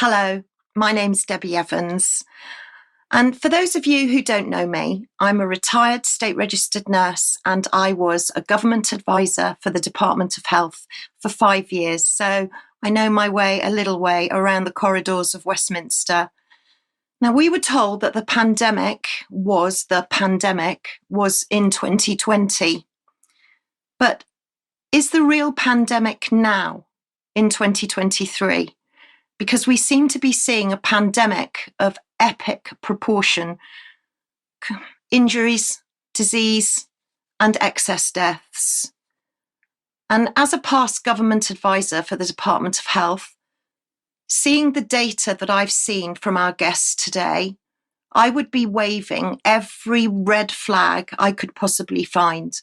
Hello, my name's Debbie Evans. And for those of you who don't know me, I'm a retired state registered nurse and I was a government advisor for the Department of Health for 5 years. So I know my way a little way around the corridors of Westminster. Now, we were told that the pandemic was in 2020. But is the real pandemic now in 2023? Because we seem to be seeing a pandemic of epic proportion, injuries, disease, and excess deaths. And as a past government advisor for the Department of Health, seeing the data that I've seen from our guests today, I would be waving every red flag I could possibly find.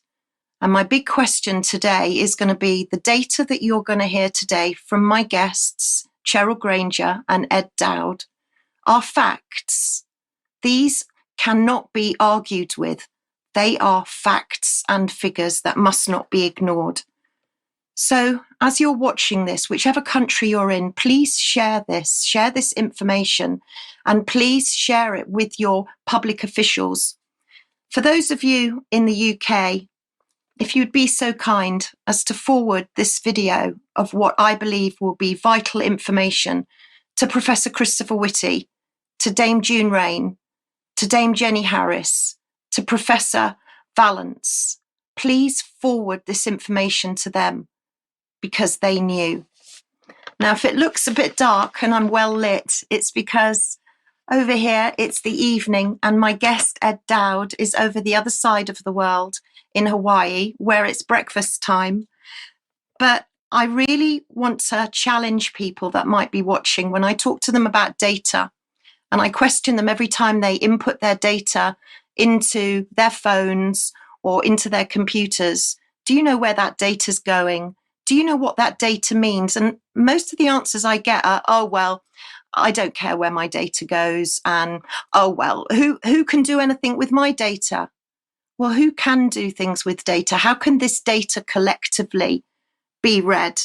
And my big question today is going to be the data that you're going to hear today from my guests, Cheryl Granger and Ed Dowd, are facts. These cannot be argued with. They are facts and figures that must not be ignored. So as you're watching this, whichever country you're in, please share this information, and please share it with your public officials. For those of you in the UK, if you'd be so kind as to forward this video of what I believe will be vital information to Professor Christopher Whitty, to Dame June Rain, to Dame Jenny Harris, to Professor Vallance. Please forward this information to them because they knew. Now, if it looks a bit dark and I'm well lit, it's because over here it's the evening and my guest Ed Dowd is over the other side of the world in Hawaii, where it's breakfast time. But I really want to challenge people that might be watching when I talk to them about data, and I question them every time they input their data into their phones or into their computers. Do you know where that data's going? Do you know what that data means? And most of the answers I get are, oh, well, I don't care where my data goes. And, oh, well, who can do anything with my data? Well, who can do things with data? How can this data collectively be read?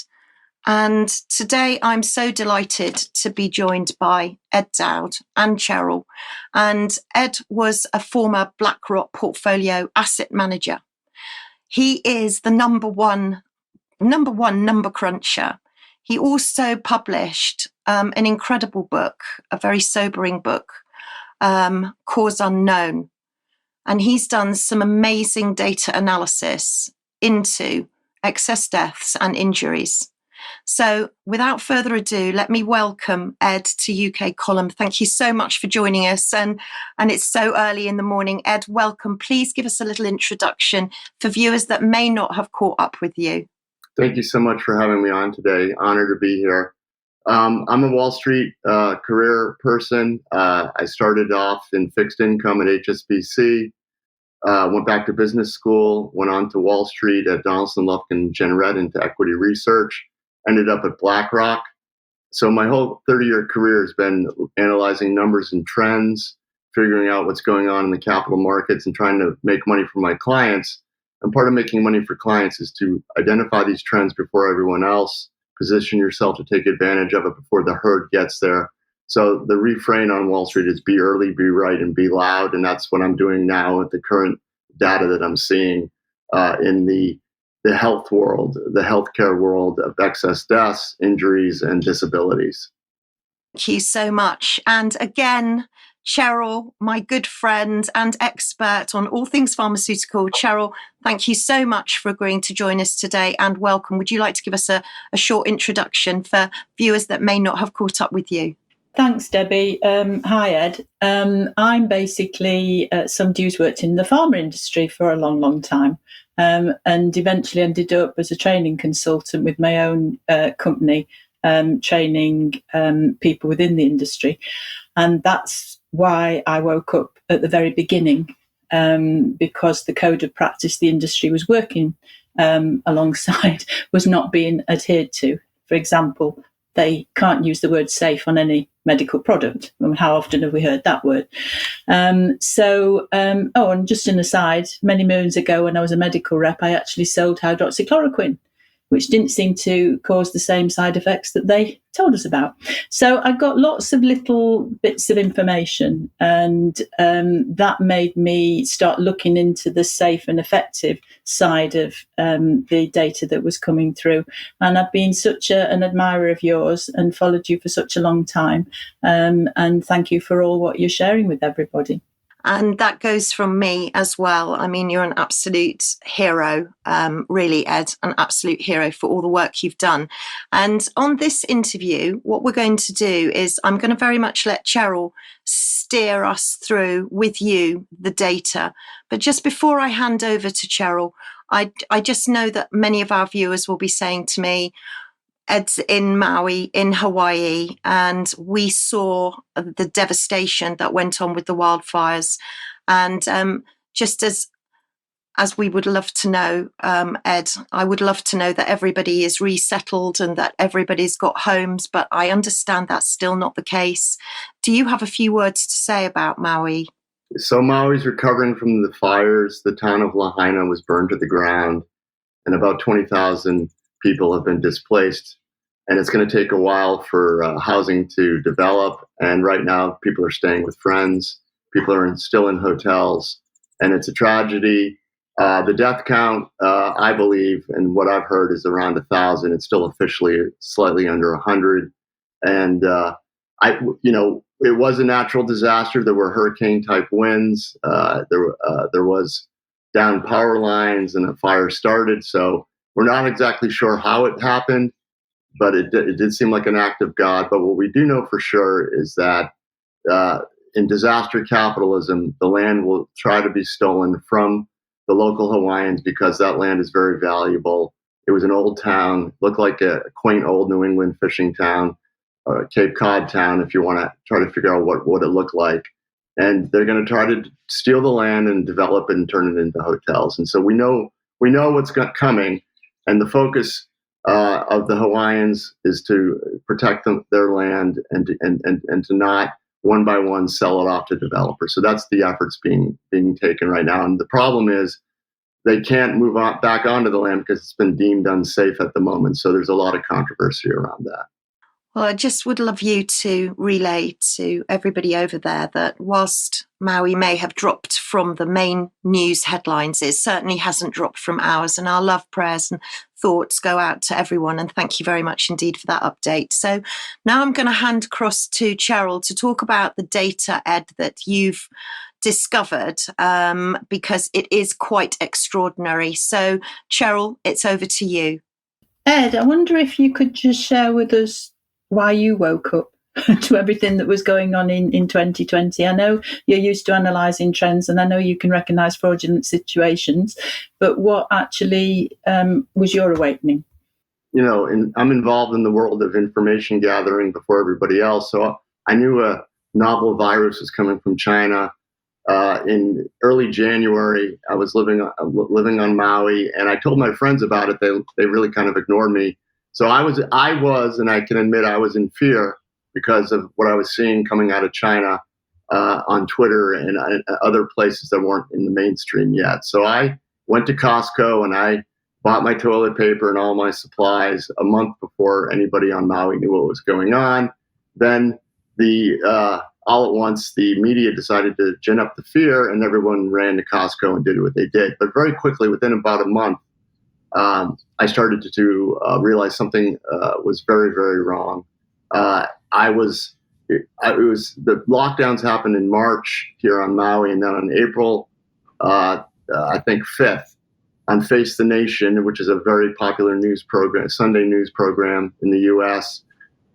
And today I'm so delighted to be joined by Ed Dowd and Cheryl. And Ed was a former BlackRock portfolio asset manager. He is the number one number cruncher. He also published an incredible book, a very sobering book, Cause Unknown. And he's done some amazing data analysis into excess deaths and injuries. So without further ado, let me welcome Ed to UK Column. Thank you so much for joining us. And it's so early in the morning. Ed, welcome. Please give us a little introduction for viewers that may not have caught up with you. Thank you so much for having me on today. Honored to be here. I'm a Wall Street career person. I started off in fixed income at HSBC, went back to business school, went on to Wall Street at Donaldson, Lufkin, Jenrette into equity research, ended up at BlackRock. So my whole 30-year career has been analyzing numbers and trends, figuring out what's going on in the capital markets and trying to make money for my clients. And part of making money for clients is to identify these trends before everyone else, position yourself to take advantage of it before the herd gets there. So the refrain on Wall Street is be early, be right, and be loud. And that's what I'm doing now with the current data that I'm seeing in the health world, the healthcare world of excess deaths, injuries, and disabilities. Thank you so much. And again, Cheryl, my good friend and expert on all things pharmaceutical. Cheryl, thank you so much for agreeing to join us today and welcome. Would you like to give us a short introduction for viewers that may not have caught up with you? Thanks, Debbie. Hi, Ed. I'm basically somebody who's worked in the pharma industry for a long, long time, and eventually ended up as a training consultant with my own company, training people within the industry. And that's why I woke up at the very beginning, because the code of practice the industry was working alongside was not being adhered to. For example, they can't use the word safe on any medical product. I mean, how often have we heard that word? And just an aside, many moons ago when I was a medical rep, I actually sold hydroxychloroquine which didn't seem to cause the same side effects that they told us about. So I got lots of little bits of information, and that made me start looking into the safe and effective side of the data that was coming through. And I've been such an admirer of yours and followed you for such a long time. And thank you for all what you're sharing with everybody. And that goes from me as well. I mean, you're an absolute hero, really, Ed, an absolute hero for all the work you've done. And on this interview, what we're going to do is I'm going to very much let Cheryl steer us through with you the data. But just before I hand over to Cheryl, I just know that many of our viewers will be saying to me, Ed's in Maui, in Hawaii, and we saw the devastation that went on with the wildfires. And just as we would love to know, Ed, I would love to know that everybody is resettled and that everybody's got homes, but I understand that's still not the case. Do you have a few words to say about Maui? So Maui's recovering from the fires. The town of Lahaina was burned to the ground, and about 20,000 people have been displaced. And it's going to take a while for housing to develop. And right now, people are staying with friends. People are still in hotels. And it's a tragedy. The death count, I believe, and what I've heard is around 1,000. It's still officially slightly under 100. And it was a natural disaster. There were hurricane-type winds. There was down power lines, and a fire started. So we're not exactly sure how it happened, but it did seem like an act of God. But what we do know for sure is that in disaster capitalism, the land will try to be stolen from the local Hawaiians because that land is very valuable. It was an old town, looked like a quaint old New England fishing town, Cape Cod town, if you want to try to figure out what it looked like. And they're going to try to steal the land and develop it and turn it into hotels. And so we know what's coming, and the focus of the Hawaiians is to protect their land and to not one by one sell it off to developers. So that's the efforts being taken right now. And the problem is they can't move back onto the land because it's been deemed unsafe at the moment. So there's a lot of controversy around that. Well, I just would love you to relay to everybody over there that whilst Maui may have dropped from the main news headlines, it certainly hasn't dropped from ours. And our love, prayers and thoughts go out to everyone. And thank you very much indeed for that update. So now I'm going to hand across to Cheryl to talk about the data, Ed, that you've discovered, because it is quite extraordinary. So Cheryl, it's over to you. Ed, I wonder if you could just share with us why you woke up to everything that was going on in 2020. I know you're used to analysing trends, and I know you can recognise fraudulent situations, but what actually was your awakening? I'm involved in the world of information gathering before everybody else. So I knew a novel virus was coming from China. In early January, I was living on Maui, and I told my friends about it. They really kind of ignored me. So I was, and I can admit I was in fear because of what I was seeing coming out of China on Twitter and other places that weren't in the mainstream yet. So I went to Costco and I bought my toilet paper and all my supplies a month before anybody on Maui knew what was going on. Then all at once, the media decided to gin up the fear, and everyone ran to Costco and did what they did. But very quickly, within about a month, I started to realize something was very, very wrong. The lockdowns happened in March here on Maui, and then on April, I think 5th, on Face the Nation, which is a very popular news program, Sunday news program in the U.S.,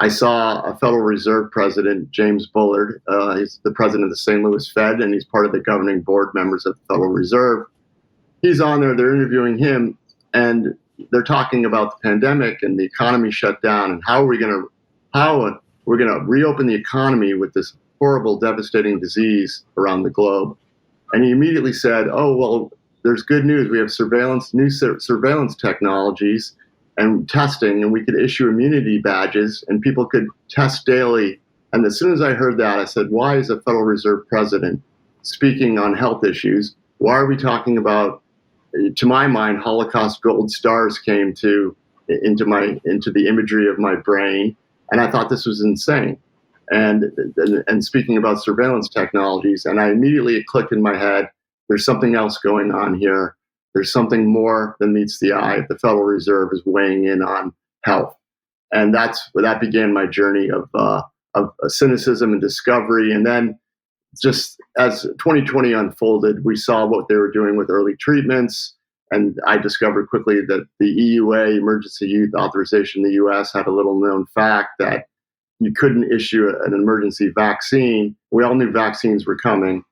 I saw a Federal Reserve President, James Bullard. He's the president of the St. Louis Fed, and he's part of the governing board members of the Federal Reserve. He's on there. They're interviewing him, and they're talking about the pandemic and the economy shut down, and how we're going to reopen the economy with this horrible, devastating disease around the globe. And he immediately said, "Oh, well, there's good news. We have new surveillance technologies and testing, and we could issue immunity badges, and people could test daily." And as soon as I heard that, I said, why is a Federal Reserve president speaking on health issues? Why are we talking about, to my mind, Holocaust gold stars came to into the imagery of my brain, and I thought this was insane. And speaking about surveillance technologies, and I immediately it clicked in my head. There's something else going on here. There's something more than meets the eye. The Federal Reserve is weighing in on health, and that began my journey of cynicism and discovery. And then, just as 2020 unfolded, we saw what they were doing with early treatments. And I discovered quickly that the EUA, Emergency Use Authorization in the US, had a little known fact that you couldn't issue an emergency vaccine. We all knew vaccines were coming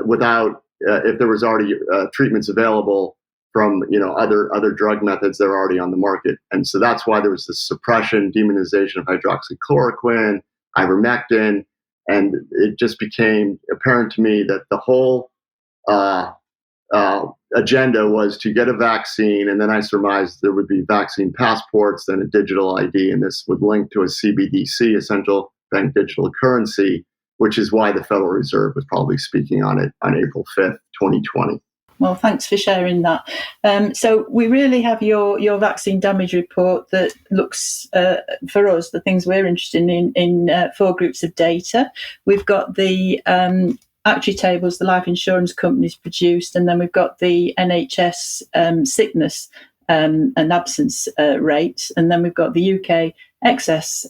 without, if there was already treatments available from other drug methods that are already on the market. And so that's why there was this suppression, demonization of hydroxychloroquine, ivermectin, and it just became apparent to me that the whole agenda was to get a vaccine, and then I surmised there would be vaccine passports, then a digital ID, and this would link to a CBDC, a central bank digital currency, which is why the Federal Reserve was probably speaking on it on April 5th, 2020. Well, thanks for sharing that. So we really have your vaccine damage report that looks, for us, the things we're interested in 4 groups of data. We've got the actuary tables the life insurance companies produced, and then we've got the NHS sickness and absence rates, and then we've got the UK excess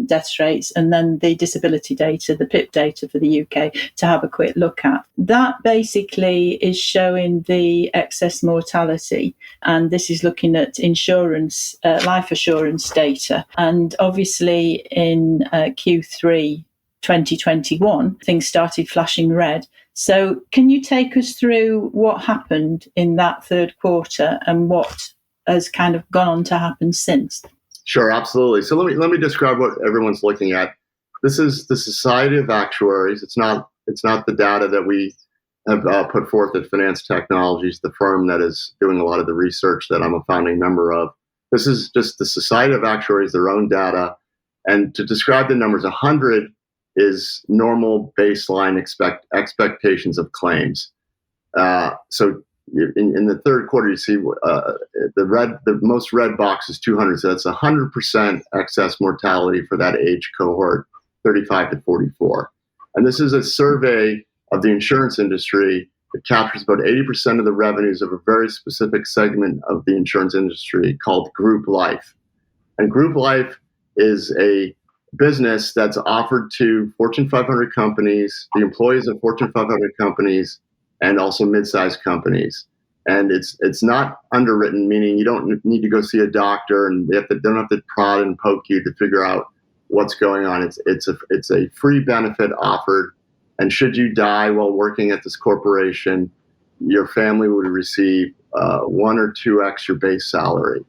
death rates, and then the disability data, the PIP data for the UK, to have a quick look at. That basically is showing the excess mortality, and this is looking at insurance, life assurance data. And obviously in Q3 2021, things started flashing red. So can you take us through what happened in that third quarter and what has kind of gone on to happen since? Sure, absolutely. So let me describe what everyone's looking at. This is the Society of Actuaries. It's not the data that we have put forth at Finance Technologies, the firm that is doing a lot of the research that I'm a founding member of. This is just the Society of Actuaries, their own data. And to describe the numbers, 100 is normal baseline expectations of claims. So in the third quarter, you see the most red box is 200. So that's 100% excess mortality for that age cohort, 35 to 44. And this is a survey of the insurance industry that captures about 80% of the revenues of a very specific segment of the insurance industry called group life. And group life is a business that's offered to Fortune 500 companies, the employees of Fortune 500 companies, and also mid-sized companies. And it's not underwritten, meaning you don't need to go see a doctor, and they don't have to prod and poke you to figure out what's going on. It's a free benefit offered, and should you die while working at this corporation, your family would receive 1 or 2x your base salary.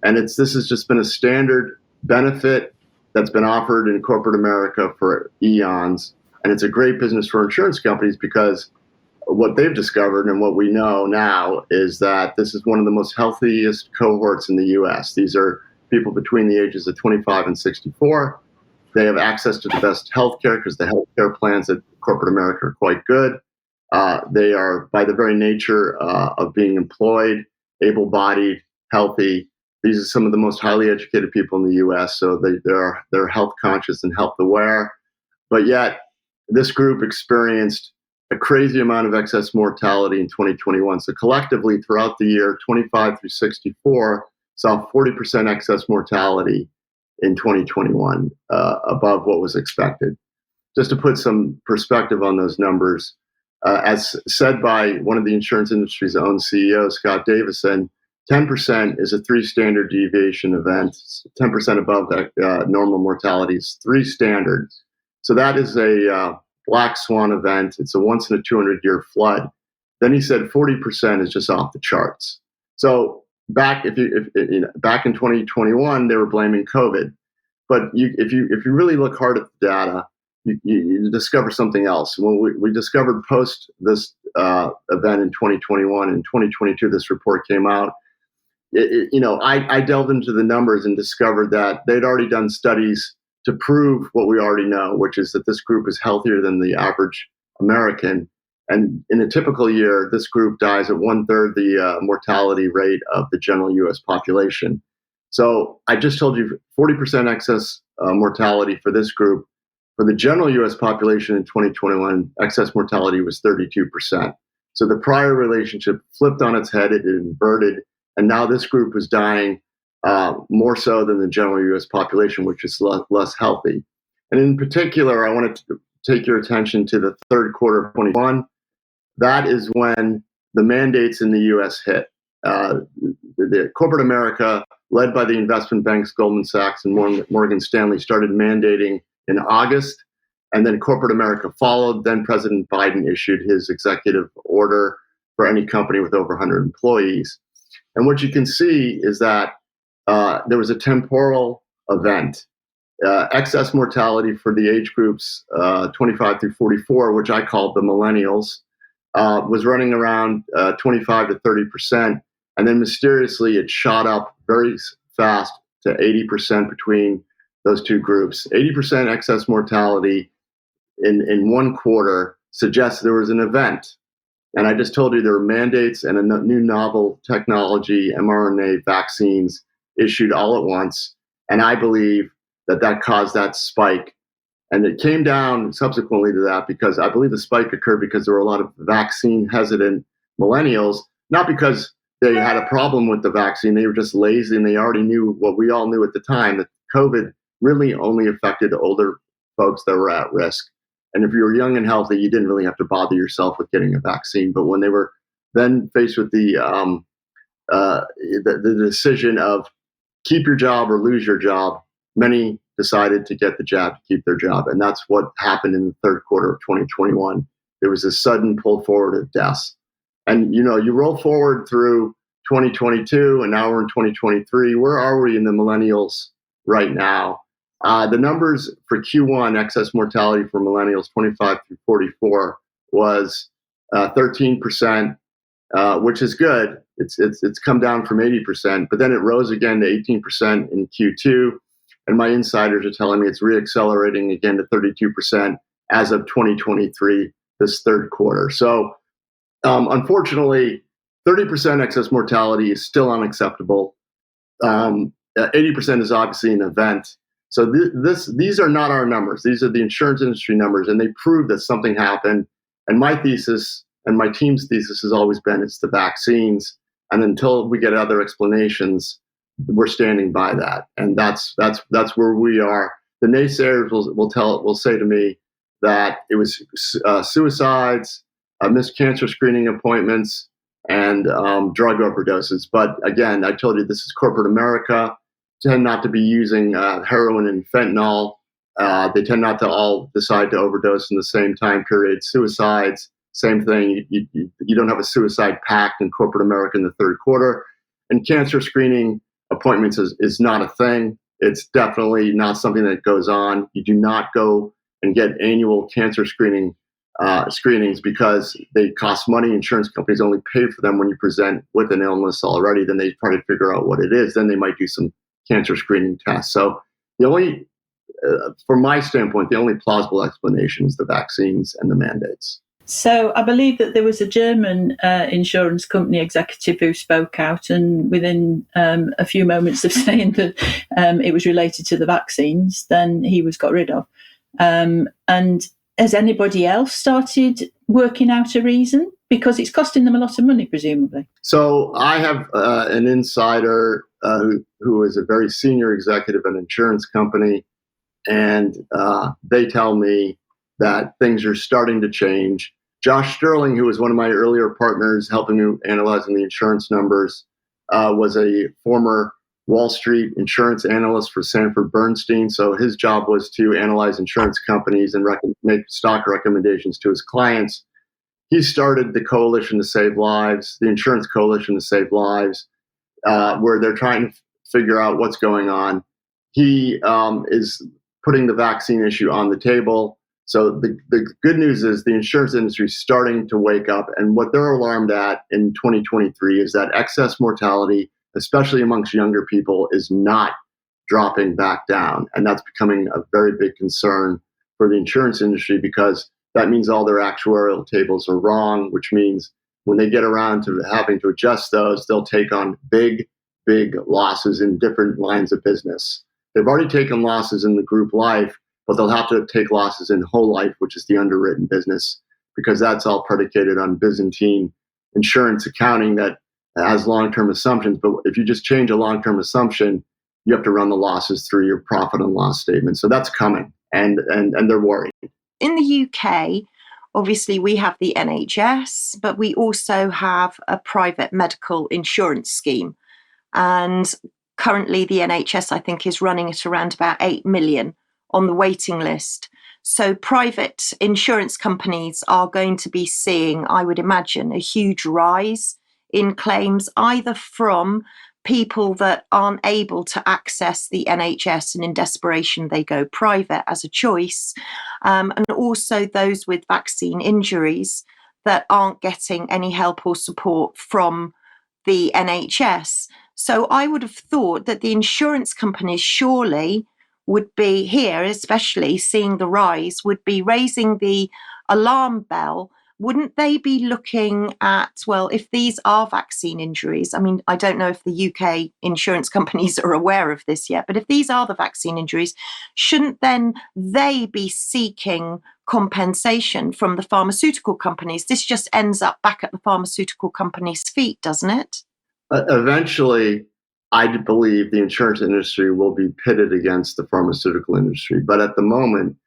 And this has just been a standard benefit that's been offered in corporate America for eons, and it's a great business for insurance companies because what they've discovered and what we know now is that this is one of the most healthiest cohorts in the U.S. These are people between the ages of 25 and 64. They have access to the best healthcare because the healthcare plans at corporate America are quite good. They are, by the very nature of being employed, able-bodied, healthy. These are some of the most highly educated people in the U.S., so they're health conscious and health aware. But yet, this group experienced a crazy amount of excess mortality in 2021. So collectively, throughout the year, 25 through 64 saw 40% excess mortality in 2021, above what was expected. Just to put some perspective on those numbers, as said by one of the insurance industry's own CEOs, Scott Davison, 10% is a 3 standard deviation event. 10% above that normal mortality is 3 standards. So that is a black swan event. It's a once in a 200-year flood. Then he said 40% is just off the charts. So back in 2021, they were blaming COVID, but if you really look hard at the data, you discover something else. When we discovered post this event in 2021, in 2022, this report came out. I delved into the numbers and discovered that they'd already done studies to prove what we already know, which is that this group is healthier than the average American. And in a typical year, this group dies at 1/3 the mortality rate of the general U.S. population. So I just told you 40% excess mortality for this group. For the general US population in 2021, excess mortality was 32%. So the prior relationship flipped on its head, it inverted, and now this group is dying more so than the general US population, which is less healthy. And in particular, I wanted to take your attention to the third quarter of 21. That is when the mandates in the US hit. The corporate America, led by the investment banks, Goldman Sachs and Morgan Stanley, started mandating in August, and then corporate America followed. Then President Biden issued his executive order for any company with over 100 employees. And what you can see is that there was a temporal event. Excess mortality for the age groups 25 through 44, which I called the millennials, was running around 25 to 30%. And then mysteriously, it shot up very fast to 80% between those two groups. 80% excess mortality in one quarter suggests there was an event. And I just told you there were mandates and a new novel technology, mRNA vaccines, issued all at once. And I believe that caused that spike. And it came down subsequently to that because I believe the spike occurred because there were a lot of vaccine hesitant millennials, not because they had a problem with the vaccine. They were just lazy, and they already knew what we all knew at the time, that COVID really only affected older folks that were at risk. And if you were young and healthy, you didn't really have to bother yourself with getting a vaccine. But when they were then faced with the decision of keep your job or lose your job, many decided to get the jab to keep their job. And that's what happened in the third quarter of 2021. There was a sudden pull forward of deaths. And, you roll forward through 2022, and now we're in 2023. Where are we in the millennials right now? The numbers for Q1 excess mortality for millennials 25 through 44 was 13%, which is good. It's come down from 80%, but then it rose again to 18% in Q2. And my insiders are telling me it's reaccelerating again to 32% as of 2023, this third quarter. So unfortunately, 30% excess mortality is still unacceptable. 80% is obviously an event. So these are not our numbers. These are the insurance industry numbers, and they prove that something happened. And my thesis and my team's thesis has always been it's the vaccines. And until we get other explanations, we're standing by that. And that's where we are. The naysayers will say to me that it was suicides, missed cancer screening appointments, and drug overdoses. But again, I told you this is corporate America. Tend not to be using heroin and fentanyl. They tend not to all decide to overdose in the same time period. Suicides, same thing. You don't have a suicide pact in corporate America in the third quarter. And cancer screening appointments is not a thing. It's definitely not something that goes on. You do not go and get annual cancer screenings because they cost money. Insurance companies only pay for them when you present with an illness already. Then they try to figure out what it is. Then they might do some cancer screening tests. So from my standpoint, the only plausible explanation is the vaccines and the mandates. So I believe that there was a German insurance company executive who spoke out, and within a few moments of saying that it was related to the vaccines, then he was got rid of. And has anybody else started working out a reason? Because it's costing them a lot of money, presumably. So I have an insider who is a very senior executive at an insurance company, and they tell me that things are starting to change. Josh Sterling, who was one of my earlier partners helping me analyzing the insurance numbers, was a former Wall Street insurance analyst for Sanford Bernstein. So his job was to analyze insurance companies and make stock recommendations to his clients. He started the Coalition to Save Lives, the Insurance Coalition to Save Lives, where they're trying to figure out what's going on. He is putting the vaccine issue on the table. So the good news is the insurance industry is starting to wake up. And what they're alarmed at in 2023 is that excess mortality, especially amongst younger people, is not dropping back down. And that's becoming a very big concern for the insurance industry, because that means all their actuarial tables are wrong, which means when they get around to having to adjust those, they'll take on big big losses in different lines of business. They've already taken losses in the group life, but they'll have to take losses in whole life, which is the underwritten business, because that's all predicated on Byzantine insurance accounting that has long-term assumptions. But if you just change a long-term assumption, you have to run the losses through your profit and loss statement. So that's coming, and they're worried. In the UK, obviously we have the NHS, but we also have a private medical insurance scheme. And currently the NHS, I think, is running at around about 8 million on the waiting list. So private insurance companies are going to be seeing, I would imagine, a huge rise in claims, either from people that aren't able to access the NHS and in desperation they go private as a choice, and also those with vaccine injuries that aren't getting any help or support from the NHS. So I would have thought that the insurance companies surely would be here, especially seeing the rise, would be raising the alarm bell. Wouldn't they be looking at, well, if these are vaccine injuries, I mean, I don't know if the UK insurance companies are aware of this yet, but if these are the vaccine injuries, shouldn't then they be seeking compensation from the pharmaceutical companies? This just ends up back at the pharmaceutical companies' feet, doesn't it? Eventually, I believe the insurance industry will be pitted against the pharmaceutical industry. But at the moment,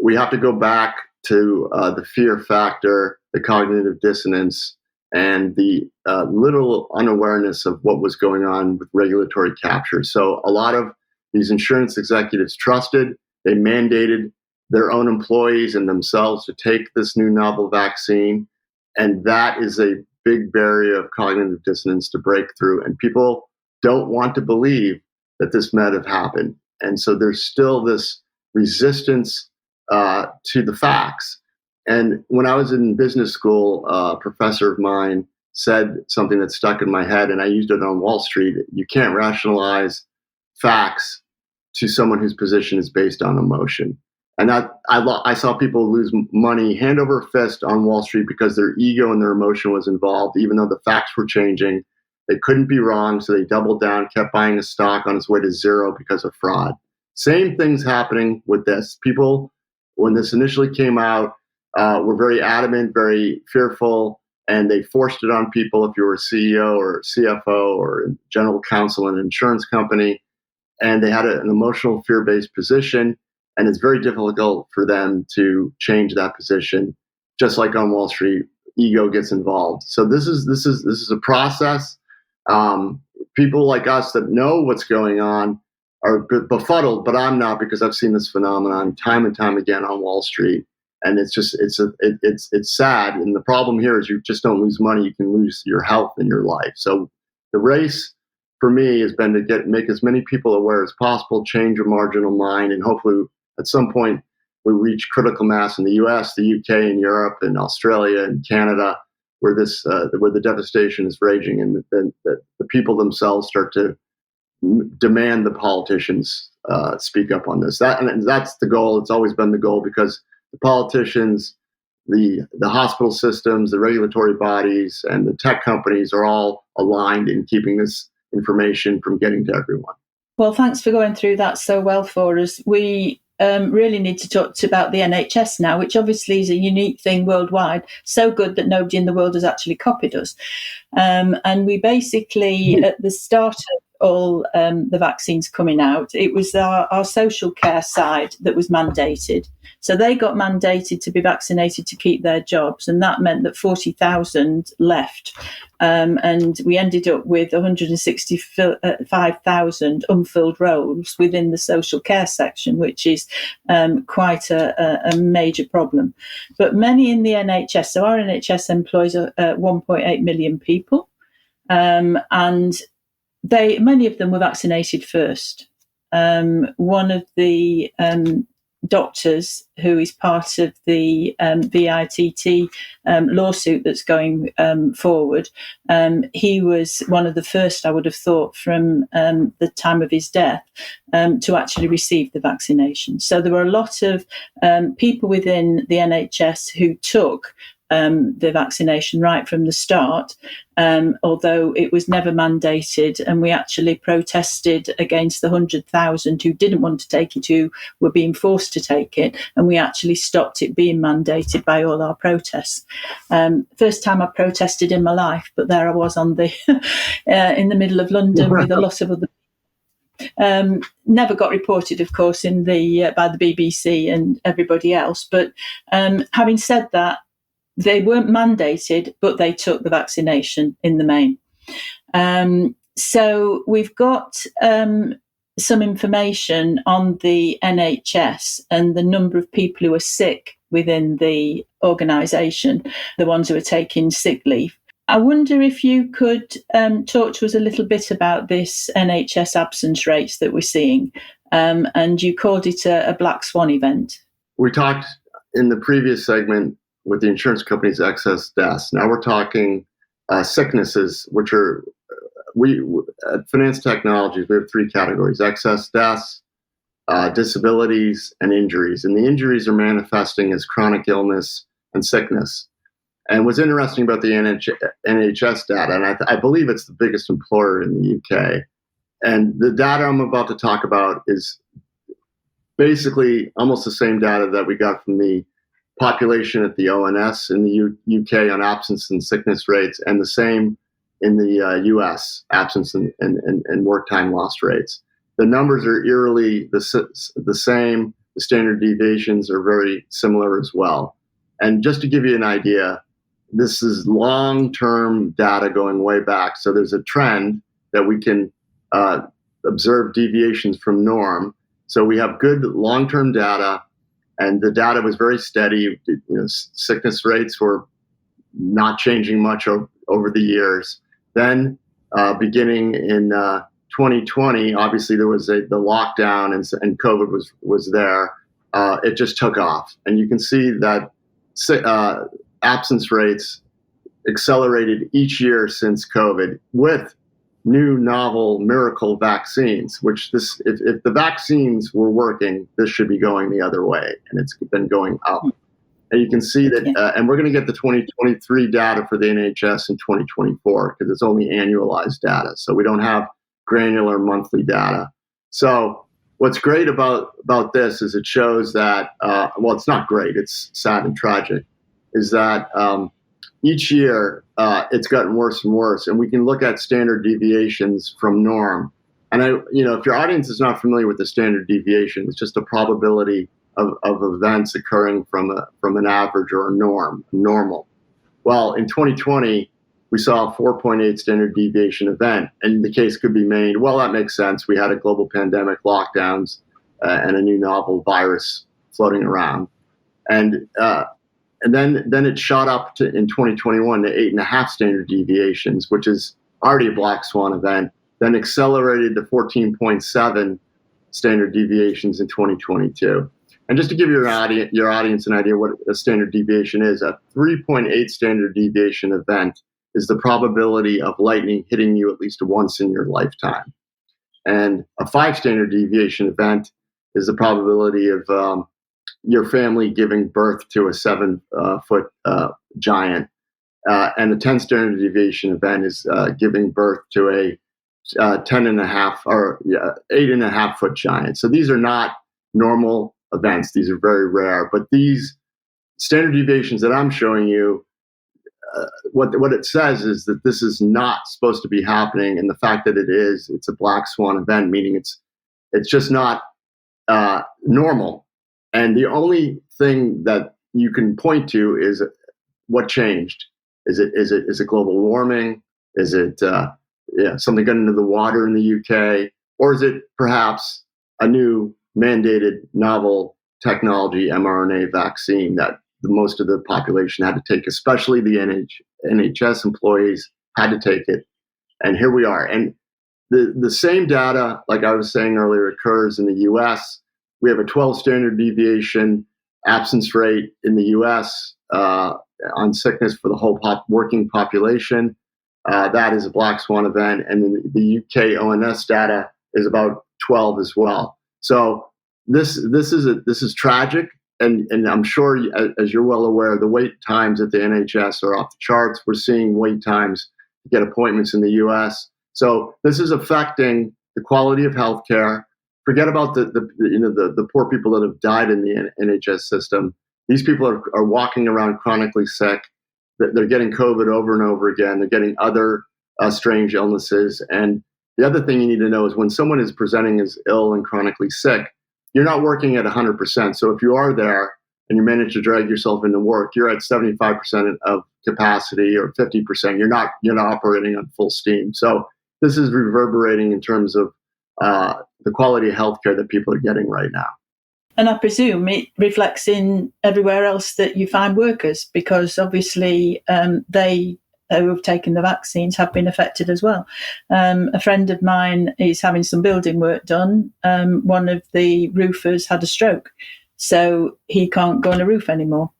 we have to go back to the fear factor, the cognitive dissonance, and the little unawareness of what was going on with regulatory capture. So a lot of these insurance executives trusted, they mandated their own employees and themselves to take this new novel vaccine. And that is a big barrier of cognitive dissonance to break through. And people don't want to believe that this might have happened. And so there's still this resistance to the facts. And when I was in business school, a professor of mine said something that stuck in my head, and I used it on Wall Street. You can't rationalize facts to someone whose position is based on emotion. And I saw people lose money hand over fist on Wall Street because their ego and their emotion was involved, even though the facts were changing. They couldn't be wrong, so they doubled down, kept buying a stock on its way to zero because of fraud. Same thing's happening with this. People, when this initially came out, were very adamant, very fearful, and they forced it on people if you were a CEO or CFO or general counsel in an insurance company, and they had an emotional fear-based position, and it's very difficult for them to change that position. Just like on Wall Street, ego gets involved. So this is a process. People like us that know what's going on are befuddled, but I'm not, because I've seen this phenomenon time and time again on Wall Street, and it's sad. And the problem here is you just don't lose money; you can lose your health and your life. So the race for me has been to make as many people aware as possible, change your marginal mind, and hopefully at some point we reach critical mass in the U.S., the UK, and Europe, and Australia, and Canada, where the devastation is raging, and the people themselves start to demand the politicians speak up on this. And that's the goal. It's always been the goal, because the politicians, the hospital systems, the regulatory bodies, and the tech companies are all aligned in keeping this information from getting to everyone. Well, thanks for going through that so well for us. We really need to talk about the NHS now, which obviously is a unique thing worldwide, so good that nobody in the world has actually copied us. And we basically, at the start of all the vaccines coming out, it was our social care side that was mandated. So they got mandated to be vaccinated to keep their jobs, and that meant that 40,000 left. And we ended up with 165,000 unfilled roles within the social care section, which is quite a major problem. But many in the NHS, so our NHS employs 1.8 million people, and many of them were vaccinated first. One of the doctors who is part of the VITT lawsuit that's going forward, he was one of the first, I would have thought, from the time of his death to actually receive the vaccination. So there were a lot of people within the NHS who took the vaccination right from the start, although it was never mandated. And we actually protested against the 100,000 who didn't want to take it, who were being forced to take it. And we actually stopped it being mandated by all our protests. First time I protested in my life, but there I was on the in the middle of London with a lot of other. Never got reported, of course, in the by the BBC and everybody else. But having said that, they weren't mandated, but they took the vaccination in the main. So we've got some information on the NHS and the number of people who are sick within the organisation, the ones who are taking sick leave. I wonder if you could talk to us a little bit about this NHS absence rates that we're seeing. And you called it a black swan event. We talked in the previous segment with the insurance company's excess deaths. Now we're talking sicknesses, which are, at Finance Technologies, we have three categories: excess deaths, disabilities, and injuries. And the injuries are manifesting as chronic illness and sickness. And what's interesting about the NHS data, and I believe it's the biggest employer in the UK, and the data I'm about to talk about is basically almost the same data that we got from the population at the ONS in the UK on absence and sickness rates, and the same in the US, absence and work time lost rates. The numbers are eerily the same. The standard deviations are very similar as well. And just to give you an idea, this is long-term data going way back. So there's a trend that we can observe deviations from norm. So we have good long-term data, and the data was very steady. Sickness rates were not changing much over the years. Then beginning in 2020, obviously there was the lockdown and COVID was there. It just took off. And you can see that absence rates accelerated each year since COVID with new novel miracle vaccines, which if the vaccines were working, this should be going the other way, and it's been going up. And you can see that, and we're going to get the 2023 data for the NHS in 2024 because it's only annualized data, so we don't have granular monthly data. So what's great about this is it shows that, well, it's not great, it's sad and tragic, is that each year it's gotten worse and worse, and we can look at standard deviations from norm. And if your audience is not familiar with the standard deviation, it's just a probability of events occurring from an average or a normal. Well, in 2020, we saw a 4.8 standard deviation event, and the case could be made, well, that makes sense. We had a global pandemic, lockdowns, and a new novel virus floating around. And then it shot up in 2021 to 8.5 standard deviations, which is already a black swan event, then accelerated to 14.7 standard deviations in 2022. And just to give your audience an idea what a standard deviation is, a 3.8 standard deviation event is the probability of lightning hitting you at least once in your lifetime. And a 5 standard deviation event is the probability of your family giving birth to a 7-foot giant. And a 10 standard deviation event is giving birth to a 10.5 or 8.5 foot giant. So these are not normal events. These are very rare. But these standard deviations that I'm showing you, what it says is that this is not supposed to be happening. And the fact that it is, it's a black swan event, meaning it's just not normal. And the only thing that you can point to is what changed. Is it global warming? Is it something got into the water in the UK? Or is it perhaps a new mandated novel technology mRNA vaccine that most of the population had to take, especially the NHS employees had to take it. And here we are. And the same data, like I was saying earlier, occurs in the US. We have a 12 standard deviation absence rate in the US on sickness for the whole working population. That is a black swan event. And then the UK ONS data is about 12 as well. So this is tragic. and I'm sure, as you're well aware, the wait times at the NHS are off the charts. We're seeing wait times to get appointments in the U.S. So this is affecting the quality of healthcare. Forget about the poor people that have died in the NHS system. These people are walking around chronically sick. They're getting COVID over and over again. They're getting other strange illnesses. And the other thing you need to know is when someone is presenting as ill and chronically sick, you're not working at 100%. So if you are there and you manage to drag yourself into work, you're at 75% of capacity or 50%. You're not operating on full steam. So this is reverberating in terms of the quality of healthcare that people are getting right now. And I presume it reflects in everywhere else that you find workers, because obviously they who have taken the vaccines have been affected as well. A friend of mine is having some building work done. One of the roofers had a stroke, so he can't go on a roof anymore.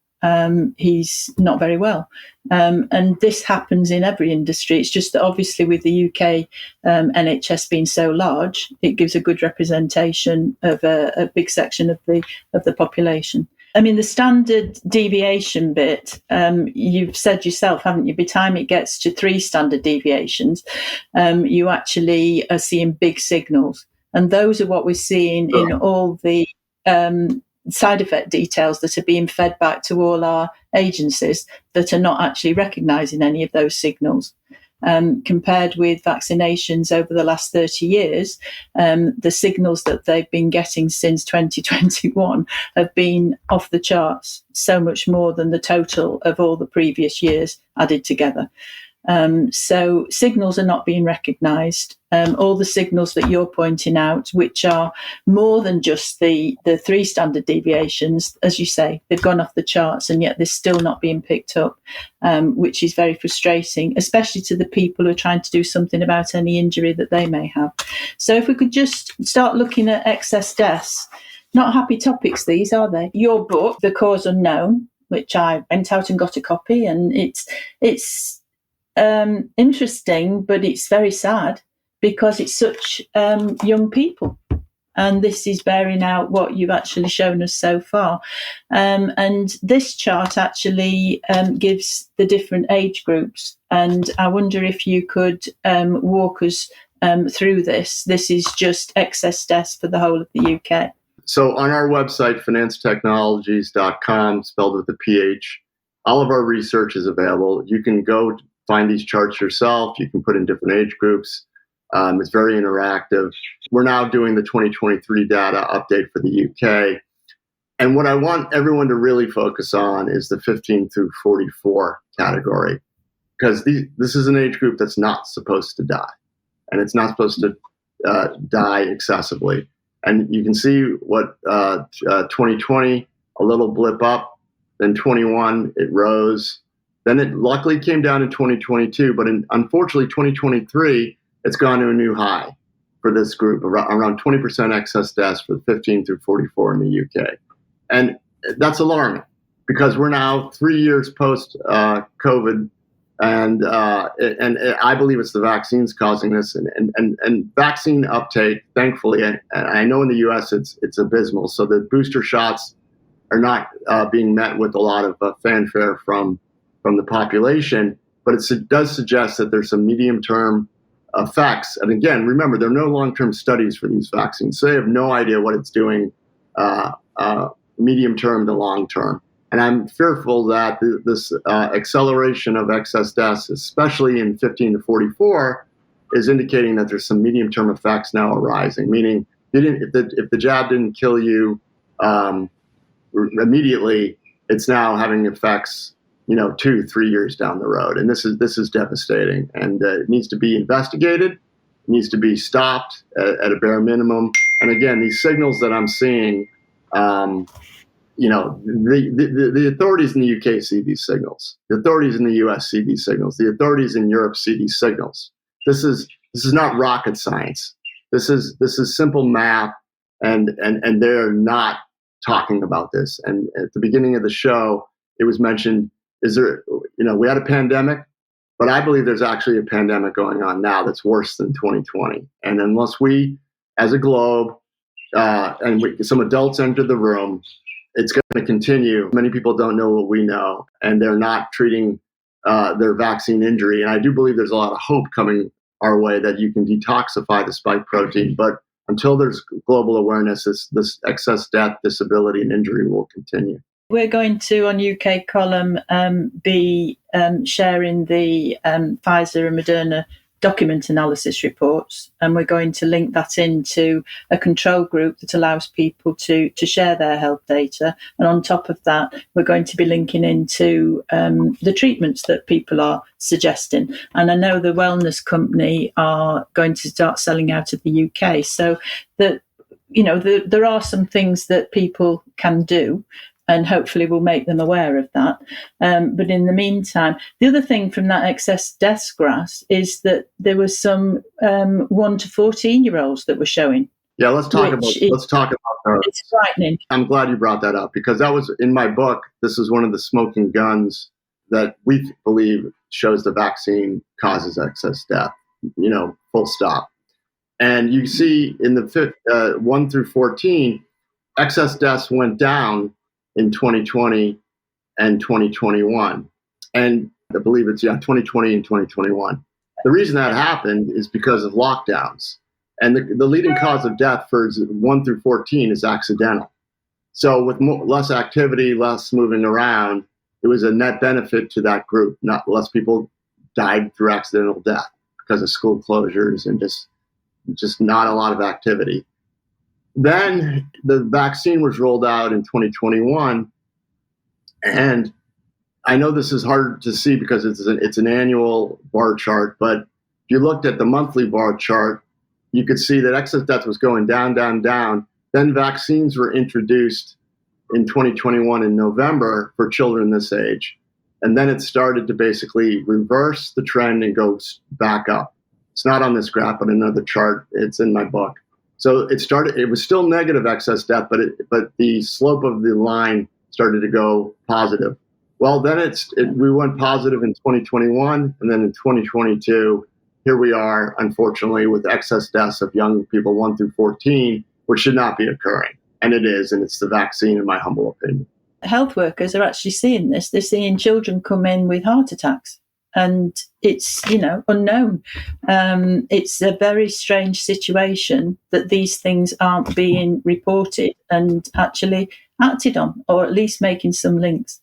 He's not very well. And this happens in every industry. It's just that obviously with the UK NHS being so large, it gives a good representation of a big section of the population. I mean, the standard deviation bit, you've said yourself, haven't you? By the time it gets to 3 standard deviations, you actually are seeing big signals. And those are what we're seeing in all the side effect details that are being fed back to all our agencies that are not actually recognising any of those signals. Compared with vaccinations over the last 30 years, the signals that they've been getting since 2021 have been off the charts, so much more than the total of all the previous years added together. So signals are not being recognised. All the signals that you're pointing out, which are more than just the 3 standard deviations, as you say, they've gone off the charts and yet they're still not being picked up, which is very frustrating, especially to the people who are trying to do something about any injury that they may have. So if we could just start looking at excess deaths. Not happy topics, these, are they? Your book, The Cause Unknown, which I went out and got a copy, and it's interesting, but it's very sad because it's such young people, and this is bearing out what you've actually shown us so far. And this chart actually gives the different age groups, and I wonder if you could walk us through this. This is just excess deaths for the whole of the UK. So on our website, financetechnologies.com, spelled with a PH, all of our research is available. You can go find these charts yourself. You can put in different age groups. It's very interactive. We're now doing the 2023 data update for the UK. And what I want everyone to really focus on is the 15 through 44 category, because this is an age group that's not supposed to die, and it's not supposed to die excessively. And you can see what 2020, a little blip up, then 21, it rose. Then it luckily came down in 2022, but unfortunately, 2023, it's gone to a new high for this group, around 20% excess deaths for 15 through 44 in the UK. And that's alarming because we're now 3 years post COVID, and I believe it's the vaccines causing this. And vaccine uptake, thankfully, and I know in the US it's abysmal. So the booster shots are not being met with a lot of fanfare from the population, but it does suggest that there's some medium-term effects. And again, remember, there are no long-term studies for these vaccines, so they have no idea what it's doing medium-term to long-term. And I'm fearful that this acceleration of excess deaths, especially in 15 to 44, is indicating that there's some medium-term effects now arising, meaning if the jab didn't kill you immediately, it's now having effects 2-3 years down the road. And this is devastating, and it needs to be investigated. It needs to be stopped at a bare minimum. And again, these signals that I'm seeing, the authorities in the UK see these signals. The authorities in the US see these signals. The authorities in Europe see these signals. This is not rocket science. This is simple math, and they're not talking about this. And at the beginning of the show, it was mentioned, we had a pandemic, but I believe there's actually a pandemic going on now that's worse than 2020. And unless we, as a globe, some adults enter the room it's going to continue. Many people don't know what we know, and they're not treating their vaccine injury. And I do believe there's a lot of hope coming our way that you can detoxify the spike protein. But until there's global awareness, this excess death, disability, and injury will continue. We're going to, on UK Column, be sharing the Pfizer and Moderna document analysis reports, and we're going to link that into a control group that allows people to share their health data. And on top of that, we're going to be linking into the treatments that people are suggesting. And I know the wellness company are going to start selling out of the UK, so that there are some things that people can do, and hopefully we'll make them aware of that. But in the meantime, the other thing from that excess deaths graph is that there were some 1 to 14-year-olds that were showing. Yeah, let's talk about those. It's frightening. I'm glad you brought that up, because that was in my book. This is one of the smoking guns that we believe shows the vaccine causes excess death, full stop. And you see in the 1 through 14, excess deaths went down in 2020 and 2021. And I believe it's 2020 and 2021. The reason that happened is because of lockdowns. And the leading cause of death for 1 through 14 is accidental. So with less activity, less moving around, it was a net benefit to that group. Not less people died through accidental death because of school closures and just not a lot of activity. Then the vaccine was rolled out in 2021, and I know this is hard to see because it's an annual bar chart, but if you looked at the monthly bar chart, you could see that excess death was going down, down, down. Then vaccines were introduced in 2021 in November for children this age, and then it started to basically reverse the trend and go back up. It's not on this graph, but another chart. It's in my book. So it was still negative excess death, but the slope of the line started to go positive. Well, then we went positive in 2021, and then in 2022, here we are, unfortunately, with excess deaths of young people 1 through 14, which should not be occurring. And it is, and it's the vaccine, in my humble opinion. Health workers are actually seeing this. They're seeing children come in with heart attacks. And it's, unknown. It's a very strange situation that these things aren't being reported and actually acted on, or at least making some links.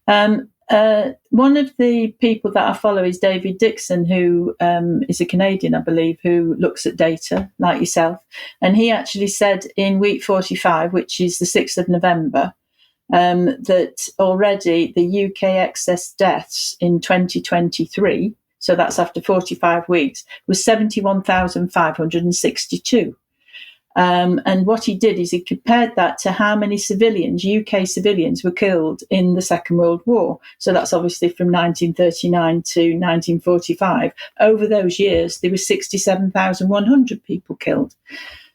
One of the people that I follow is David Dixon, who is a Canadian, I believe, who looks at data like yourself. And he actually said in week 45, which is the 6th of November, that already the UK excess deaths in 2023, so that's after 45 weeks, was 71,562. And what he did is he compared that to how many UK civilians were killed in the Second World War. So that's obviously from 1939 to 1945. Over those years, there were 67,100 people killed.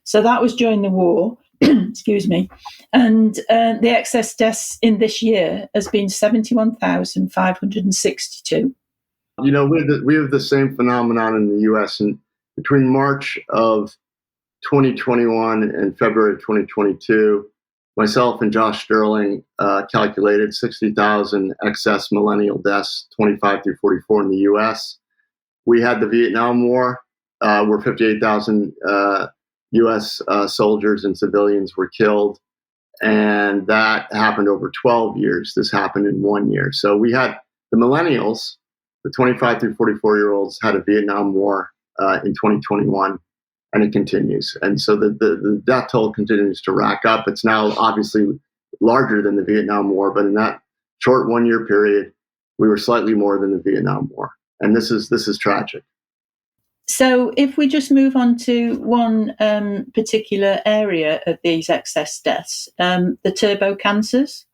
So that was during the war. Excuse me. And the excess deaths in this year has been 71,562. We have the same phenomenon in the U.S. And between March of 2021 and February of 2022, myself and Josh Sterling calculated 60,000 excess millennial deaths, 25 through 44 in the U.S. We had the Vietnam War, where 58,000 U.S. Soldiers and civilians were killed, and that happened over 12 years. This happened in 1 year. So we had the millennials, the 25 through 44-year-olds, had a Vietnam War in 2021, and it continues. And so the death toll continues to rack up. It's now obviously larger than the Vietnam War, but in that short 1 year period, we were slightly more than the Vietnam War. And this is tragic. So if we just move on to one particular area of these excess deaths, the turbo cancers, ?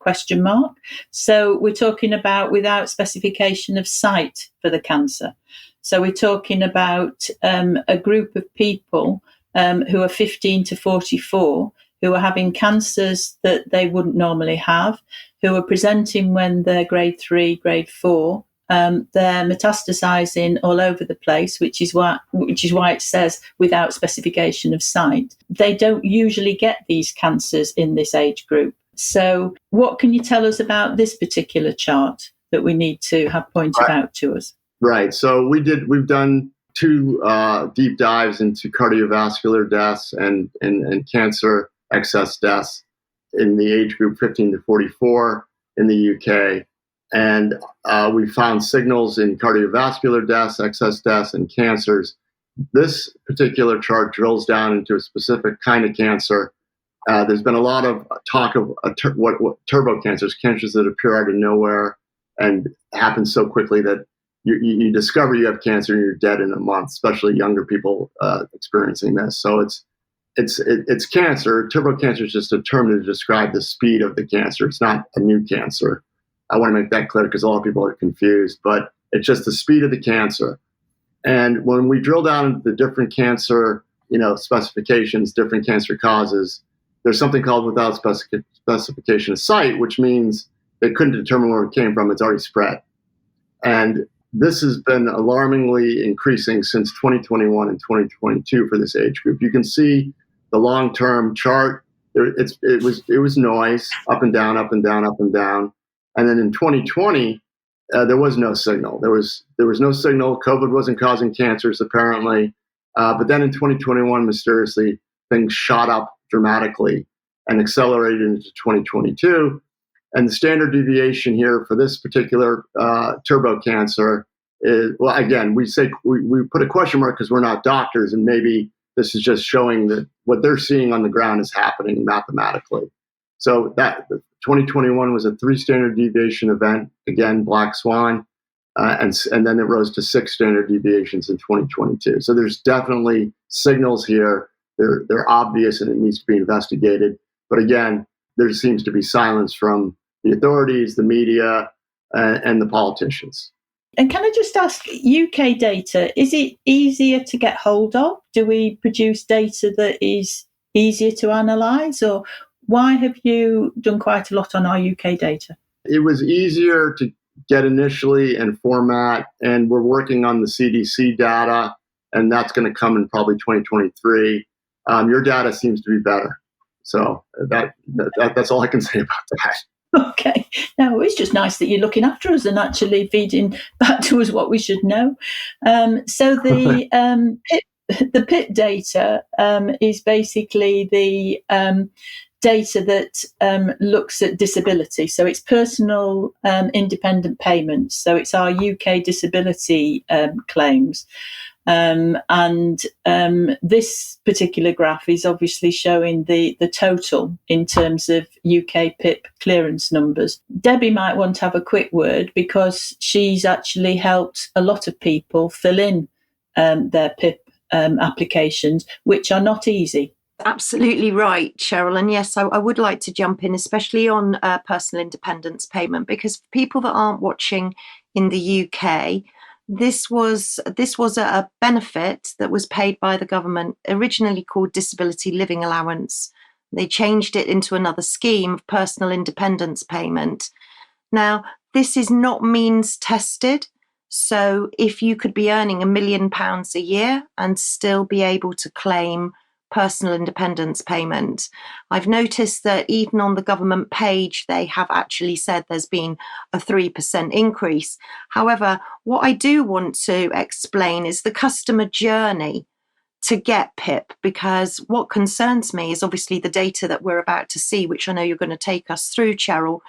So we're talking about without specification of site for the cancer. So we're talking about a group of people who are 15 to 44 who are having cancers that they wouldn't normally have, who are presenting when they're grade 3, grade 4. They're metastasizing all over the place, which is why it says without specification of site. They don't usually get these cancers in this age group. So what can you tell us about this particular chart that we need to have pointed out to us? Right. So we've done two deep dives into cardiovascular deaths and cancer excess deaths in the age group 15 to 44 in the UK. And we found signals in cardiovascular deaths, excess deaths, and cancers. This particular chart drills down into a specific kind of cancer. There's been a lot of talk of what turbo cancers that appear out of nowhere and happen so quickly that you discover you have cancer and you're dead in a month, especially younger people experiencing this. So it's cancer. Turbo cancer is just a term to describe the speed of the cancer. It's not a new cancer. I want to make that clear because a lot of people are confused, but it's just the speed of the cancer. And when we drill down into the different cancer, specifications, different cancer causes, there's something called without specification of site, which means they couldn't determine where it came from. It's already spread. And this has been alarmingly increasing since 2021 and 2022 for this age group. You can see the long-term chart. It was noise, up and down, up and down, up and down. And then in 2020, there was no signal. There was no signal. COVID wasn't causing cancers, apparently. But then in 2021, mysteriously, things shot up dramatically and accelerated into 2022. And the standard deviation here for this particular turbo cancer is, well, again, we put a question mark because we're not doctors, and maybe this is just showing that what they're seeing on the ground is happening mathematically. So that 2021 was a 3 standard deviation event, again, black swan, and then it rose to 6 standard deviations in 2022. So there's definitely signals here. They're obvious and it needs to be investigated. But again, there seems to be silence from the authorities, the media, and the politicians. And can I just ask, UK data, is it easier to get hold of? Do we produce data that is easier to analyse? Or why have you done quite a lot on our UK data? It was easier to get initially and format, and we're working on the CDC data, and that's going to come in probably 2023. Your data seems to be better. So that's all I can say about that. Okay. No, it's just nice that you're looking after us and actually feeding back to us what we should know. So the PIP data is basically the data that looks at disability. So it's personal independent payments. So it's our UK disability claims. This particular graph is obviously showing the total in terms of UK PIP clearance numbers. Debbie might want to have a quick word because she's actually helped a lot of people fill in their PIP applications, which are not easy. Absolutely right, Cheryl. And yes, I would like to jump in, especially on personal independence payment, because for people that aren't watching in the UK, this was a benefit that was paid by the government, originally called Disability Living Allowance. They changed it into another scheme of personal independence payment. Now, this is not means tested. So if you could be earning £1 million a year and still be able to claim personal independence payment. I've noticed that even on the government page, they have actually said there's been a 3% increase. However, what I do want to explain is the customer journey to get PIP, because what concerns me is obviously the data that we're about to see, which I know you're going to take us through, Cheryl.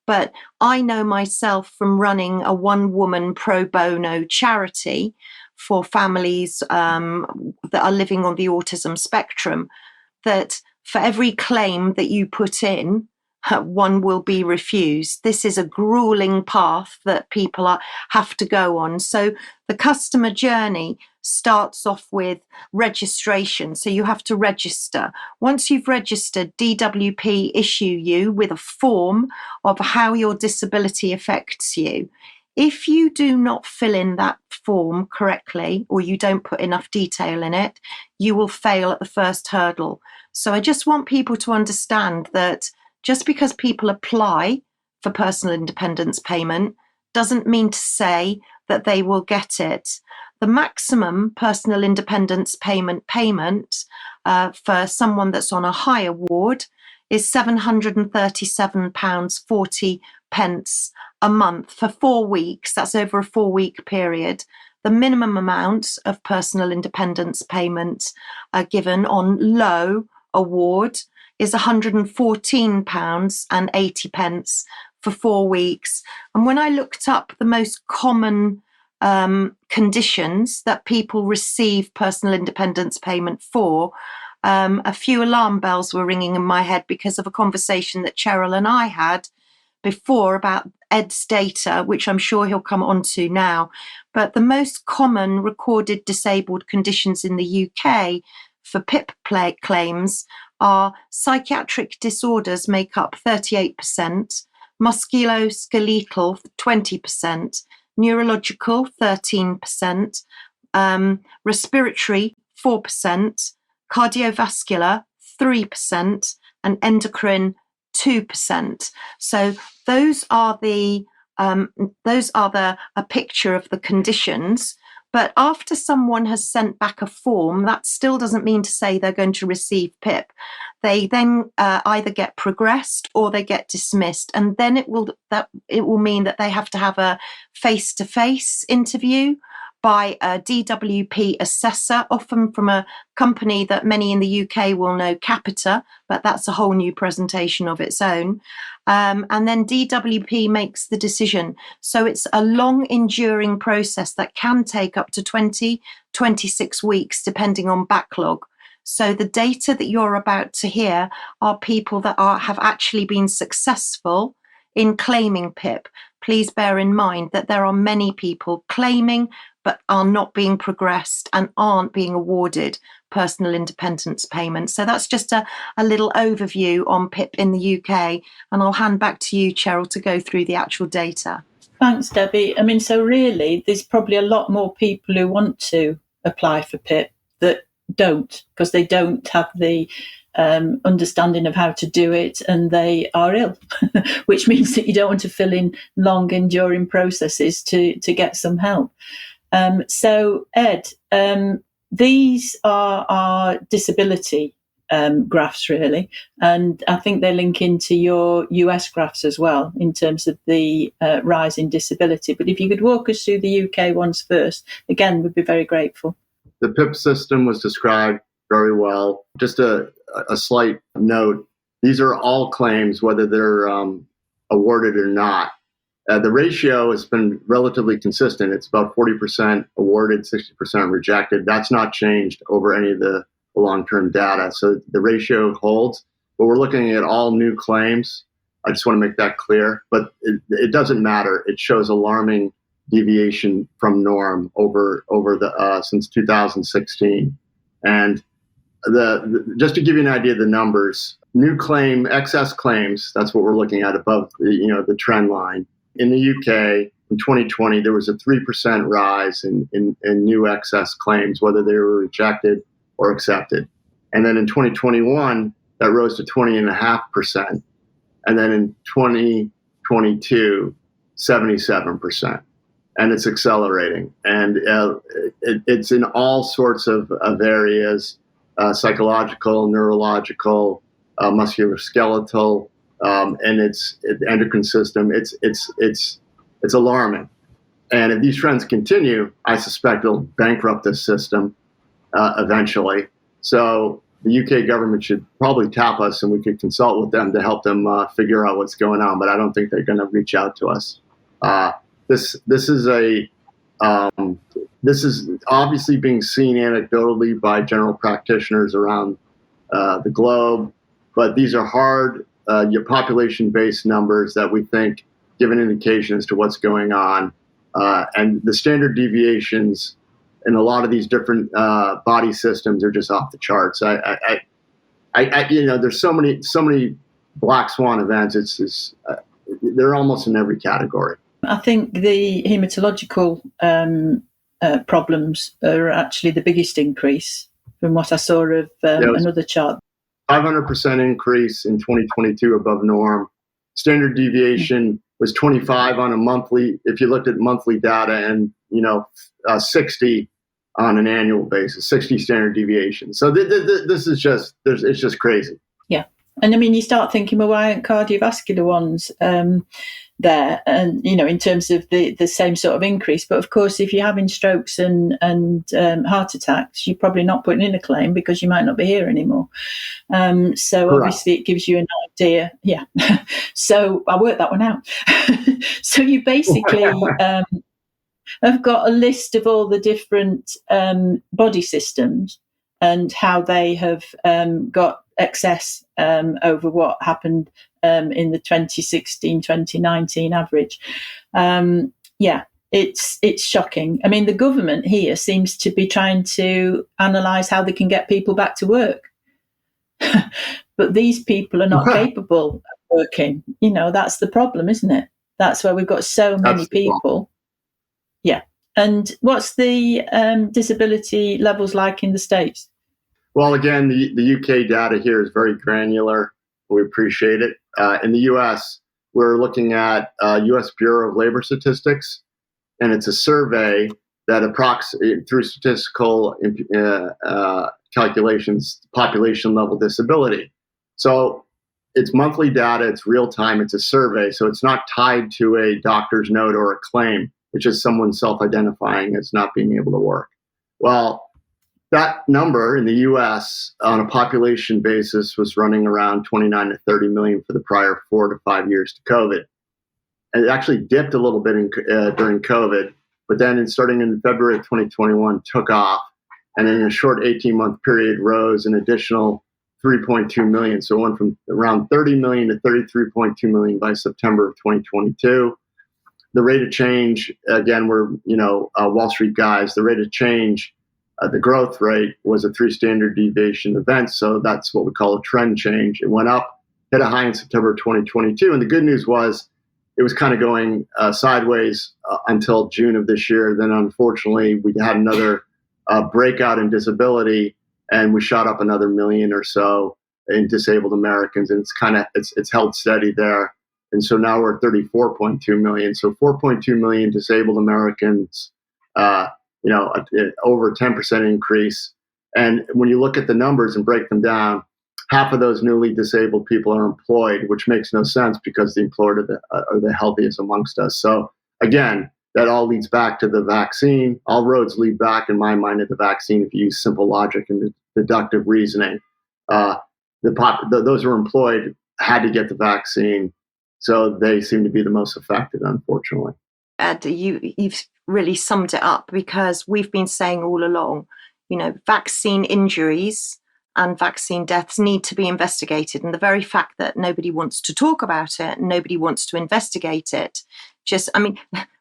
But I know myself from running a one-woman pro bono charity for families that are living on the autism spectrum, that for every claim that you put in, one will be refused. This is a grueling path that people have to go on. So the customer journey starts off with registration. So you have to register. Once you've registered, DWP issue you with a form of how your disability affects you. If you do not fill in that form correctly, or you don't put enough detail in it, you will fail at the first hurdle. So I just want people to understand that just because people apply for personal independence payment doesn't mean to say that they will get it. The maximum personal independence payment for someone that's on a high award is £737.40 a month for 4 weeks. That's over a 4-week period. The minimum amount of personal independence payment given on low award is £114.80 for 4 weeks. And when I looked up the most common conditions that people receive personal independence payment for, a few alarm bells were ringing in my head because of a conversation that Cheryl and I had before about Ed's data, which I'm sure he'll come on to now. But the most common recorded disabled conditions in the UK for PIP claims are psychiatric disorders make up 38%, musculoskeletal 20%, neurological 13%, respiratory 4%, cardiovascular 3%, and endocrine 2%. So those are a picture of the conditions. But after someone has sent back a form, that still doesn't mean to say they're going to receive PIP. They then either get progressed or they get dismissed, and then it will mean that they have to have a face-to-face interview by a DWP assessor, often from a company that many in the UK will know, Capita, but that's a whole new presentation of its own. And then DWP makes the decision. So it's a long enduring process that can take up to 26 weeks, depending on backlog. So the data that you're about to hear are people that have actually been successful in claiming PIP. Please bear in mind that there are many people claiming but are not being progressed and aren't being awarded personal independence payments. So that's just a little overview on PIP in the UK. And I'll hand back to you, Cheryl, to go through the actual data. Thanks, Debbie. I mean, so really, there's probably a lot more people who want to apply for PIP that don't, because they don't have the understanding of how to do it, and they are ill, which means that you don't want to fill in long, enduring processes to get some help. So, Ed, these are our disability graphs, really, and I think they link into your US graphs as well in terms of the rise in disability. But if you could walk us through the UK ones first, again, we'd be very grateful. The PIP system was described very well. Just a slight note, these are all claims, whether they're awarded or not. The ratio has been relatively consistent. It's about 40% awarded, 60% rejected. That's not changed over any of the long-term data. So the ratio holds, but we're looking at all new claims. I just want to make that clear, but it doesn't matter. It shows alarming deviation from norm over the since 2016. And just to give you an idea of the numbers, new claim, excess claims, that's what we're looking at above the trend line. In the UK, in 2020, there was a 3% rise in new excess claims, whether they were rejected or accepted. And then in 2021, that rose to 20.5%. And then in 2022, 77%. And it's accelerating. And it's in all sorts of areas, psychological, neurological, musculoskeletal, and it's endocrine system. It's alarming. And if these trends continue, I suspect it'll bankrupt this system eventually. So the UK government should probably tap us, and we could consult with them to help them figure out what's going on. But I don't think they're going to reach out to us. This is obviously being seen anecdotally by general practitioners around the globe, but these are hard population-based numbers that we think give an indication as to what's going on, and the standard deviations in a lot of these different body systems are just off the charts. There's so many black swan events. They're almost in every category. I think the hematological problems are actually the biggest increase from what I saw of another chart. 500% increase in 2022 above norm. Standard deviation was 25 on a monthly, if you looked at monthly data, and 60 on an annual basis, 60 standard deviations. So this is it's just crazy. Yeah. And I mean, you start thinking, well, why aren't cardiovascular ones there? And, you know, in terms of the same sort of increase. But of course, if you're having strokes and heart attacks, you're probably not putting in a claim because you might not be here anymore. So Correct. obviously it gives you an idea. Yeah. So I worked that one out. So you basically have got a list of all the different body systems and how they have got excess over what happened in the 2016-2019 average. Yeah, it's shocking. I mean, the government here seems to be trying to analyse how they can get people back to work. But these people are not capable of working. You know, that's the problem, isn't it? That's why we've got so many people. Yeah. And what's the disability levels like in the States? Well, again, the UK data here is very granular. We appreciate it. In the US, we're looking at US Bureau of Labor Statistics, and it's a survey that through statistical calculations, population level disability. So it's monthly data, it's real time, it's a survey, so it's not tied to a doctor's note or a claim. It's just someone self-identifying as not being able to work. Well, that number in the US on a population basis was running around 29 to 30 million for the prior 4 to 5 years to COVID. And it actually dipped a little bit during COVID, but then starting in February of 2021 took off, and in a short 18-month period rose an additional 3.2 million. So it went from around 30 million to 33.2 million by September of 2022. The rate of change, again, we're Wall Street guys, the rate of change, the growth rate was a 3 standard deviation event. So that's what we call a trend change. It went up, hit a high in September 2022. And the good news was it was kind of going sideways until June of this year. Then unfortunately, we had another breakout in disability, and we shot up another million or so in disabled Americans. And it's held steady there. And so now we're at 34.2 million. So 4.2 million disabled Americans, over a 10% increase. And when you look at the numbers and break them down, half of those newly disabled people are employed, which makes no sense because the employed are the healthiest amongst us. So again, that all leads back to the vaccine. All roads lead back, in my mind, to the vaccine if you use simple logic and deductive reasoning. Those who are employed had to get the vaccine. So they seem to be the most affected, unfortunately. Ed, you've really summed it up, because we've been saying all along, vaccine injuries and vaccine deaths need to be investigated. And the very fact that nobody wants to talk about it, nobody wants to investigate it,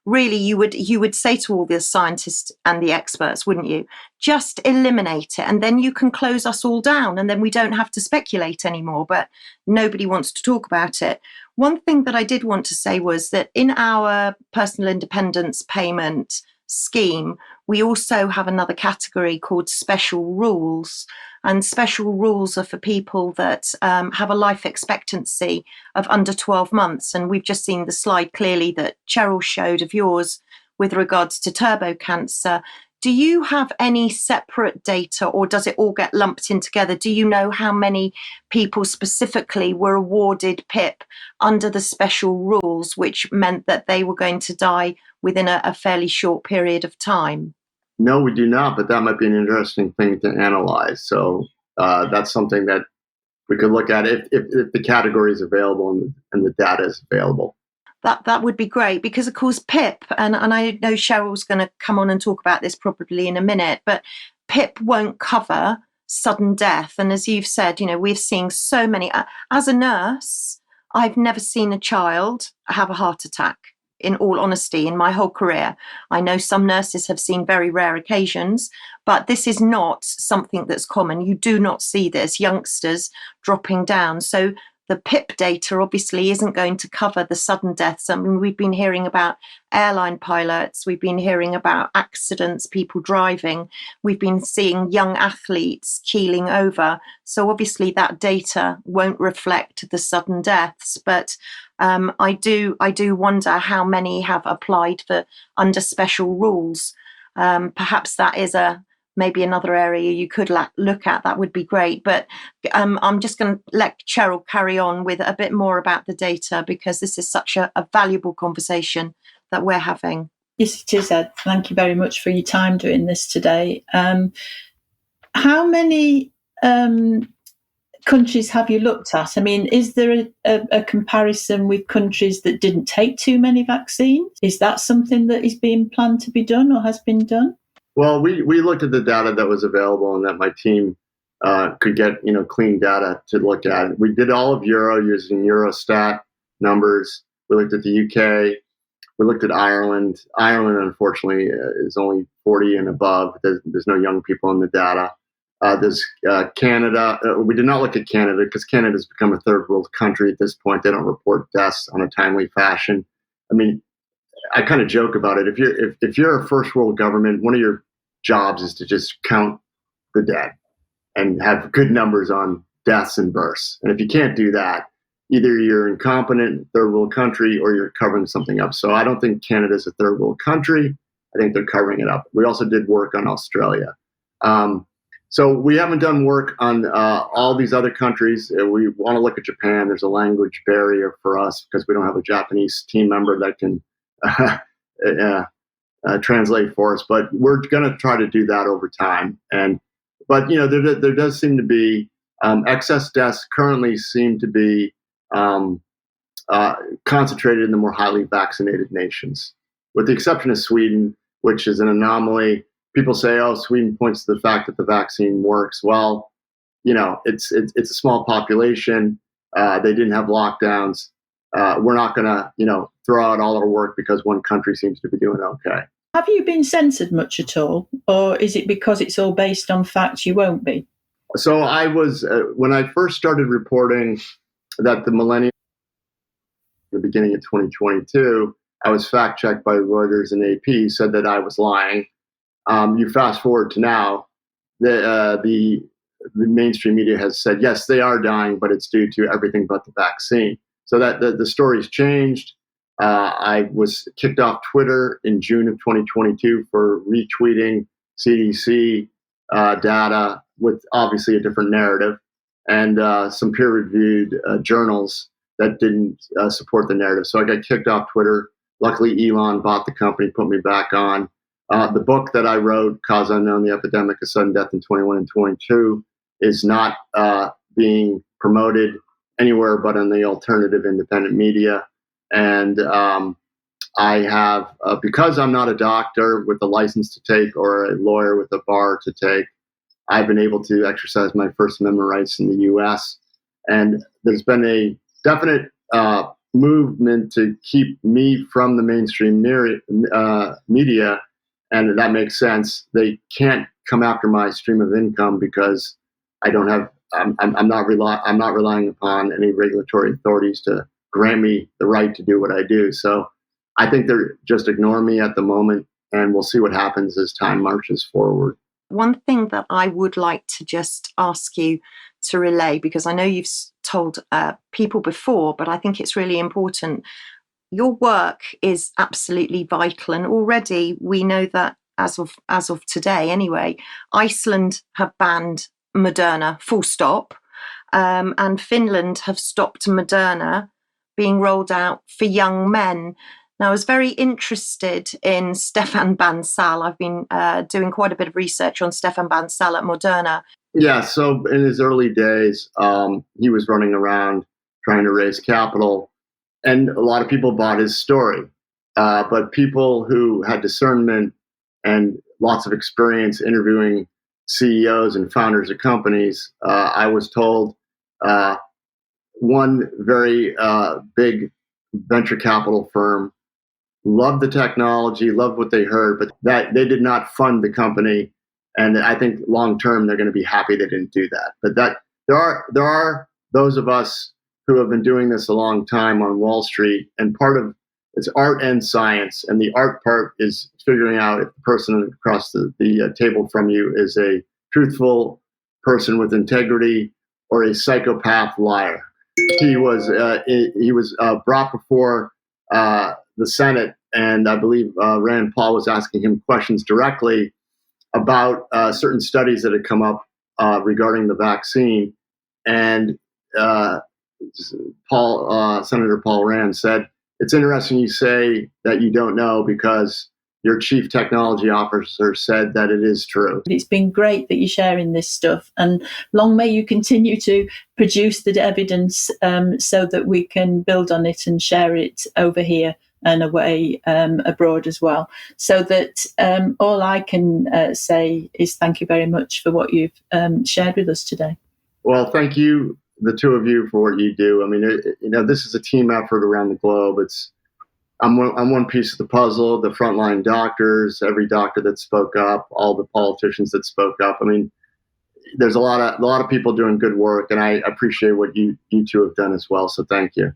really, you would say to all the scientists and the experts, wouldn't you? Just eliminate it, and then you can close us all down, and then we don't have to speculate anymore. But nobody wants to talk about it. One thing that I did want to say was that in our personal independence payment scheme, we also have another category called special rules. And special rules are for people that have a life expectancy of under 12 months. And we've just seen the slide clearly that Cheryl showed of yours with regards to turbo cancer. Do you have any separate data, or does it all get lumped in together? Do you know how many people specifically were awarded PIP under the special rules, which meant that they were going to die within a fairly short period of time? No, we do not, but that might be an interesting thing to analyze. So that's something that we could look at if the category is available and the data is available. That would be great, because of course PIP, and I know Cheryl's going to come on and talk about this probably in a minute, but PIP won't cover sudden death. And as you've said, we're seeing so many. As a nurse, I've never seen a child have a heart attack. In all honesty, in my whole career, I know some nurses have seen very rare occasions, but this is not something that's common. You do not see this, youngsters dropping down. So the PIP data obviously isn't going to cover the sudden deaths. I mean, we've been hearing about airline pilots, we've been hearing about accidents, people driving, we've been seeing young athletes keeling over. So obviously that data won't reflect the sudden deaths, but I do wonder how many have applied for under special rules. Perhaps that is a maybe another area you could look at, that would be great. But I'm just going to let Cheryl carry on with a bit more about the data, because this is such a valuable conversation that we're having. Yes, it is, Ed. Thank you very much for your time doing this today. How many countries have you looked at? I mean, is there a comparison with countries that didn't take too many vaccines? Is that something that is being planned to be done or has been done? Well, we looked at the data that was available and that my team could get, clean data to look at. We did all of Euro using Eurostat numbers. We looked at the UK. We looked at Ireland. Ireland, unfortunately, is only 40 and above. There's no young people in the data. There's Canada. We did not look at Canada because Canada has become a third world country at this point. They don't report deaths on a timely fashion. I mean, I kind of joke about it. If you're a first world government, one of your jobs is to just count the dead and have good numbers on deaths and births. And if you can't do that, either you're incompetent third world country or you're covering something up. So I don't think Canada's a third world country. I think they're covering it up. We also did work on Australia. So we haven't done work on all these other countries. We want to look at Japan. There's a language barrier for us because we don't have a Japanese team member that can translate for us. But we're going to try to do that over time. But there does seem to be excess deaths currently seem to be concentrated in the more highly vaccinated nations, with the exception of Sweden, which is an anomaly. People say, "Oh, Sweden points to the fact that the vaccine works." Well, it's a small population. They didn't have lockdowns. We're not going to, throw out all our work because one country seems to be doing okay. Have you been censored much at all, or is it because it's all based on facts you won't be? So I was when I first started reporting that the millennium, the beginning of 2022, I was fact checked by Reuters and AP, said that I was lying. You fast forward to now, the mainstream media has said, yes, they are dying, but it's due to everything but the vaccine. So that the story's changed. I was kicked off Twitter in June of 2022 for retweeting CDC data with obviously a different narrative, and some peer-reviewed journals that didn't support the narrative. So I got kicked off Twitter. Luckily, Elon bought the company, put me back on. The book that I wrote, Cause Unknown, The Epidemic of Sudden Death in 21 and 22, is not being promoted anywhere but in the alternative independent media. And I have, because I'm not a doctor with a license to take or a lawyer with a bar to take, I've been able to exercise my First Amendment rights in the U.S. And there's been a definite movement to keep me from the mainstream media. And that makes sense. They can't come after my stream of income because I don't have. I'm not relying upon any regulatory authorities to grant me the right to do what I do. So I think they're just ignoring me at the moment, and we'll see what happens as time marches forward. One thing that I would like to just ask you to relay, because I know you've told people before, but I think it's really important. Your work is absolutely vital, and already we know that as of today, anyway, Iceland have banned Moderna, full stop, and Finland have stopped Moderna being rolled out for young men. Now, I was very interested in Stefan Bansal. I've been doing quite a bit of research on Stefan Bansal at Moderna. Yeah, so in his early days, he was running around trying to raise capital. And a lot of people bought his story. But people who had discernment and lots of experience interviewing CEOs and founders of companies, I was told one very big venture capital firm loved the technology, loved what they heard, but that they did not fund the company. And I think long term, they're going to be happy they didn't do that. But that there are those of us who have been doing this a long time on Wall Street, and part of it's art and science. And the art part is figuring out if the person across the table from you is a truthful person with integrity or a psychopath liar. He was brought before the Senate, and I believe Rand Paul was asking him questions directly, about certain studies that had come up regarding the vaccine. And Senator Paul Rand said, "It's interesting you say that you don't know because your chief technology officer said that it is true." It's been great that you're sharing this stuff, and long may you continue to produce the evidence so that we can build on it and share it over here and away abroad as well. So that all I can say is thank you very much for what you've shared with us today. Well, thank you, the two of you, for what you do. I mean, this is a team effort around the globe. I'm one piece of the puzzle. The frontline doctors, every doctor that spoke up, all the politicians that spoke up. I mean, there's a lot of people doing good work, and I appreciate what you two have done as well. So thank you.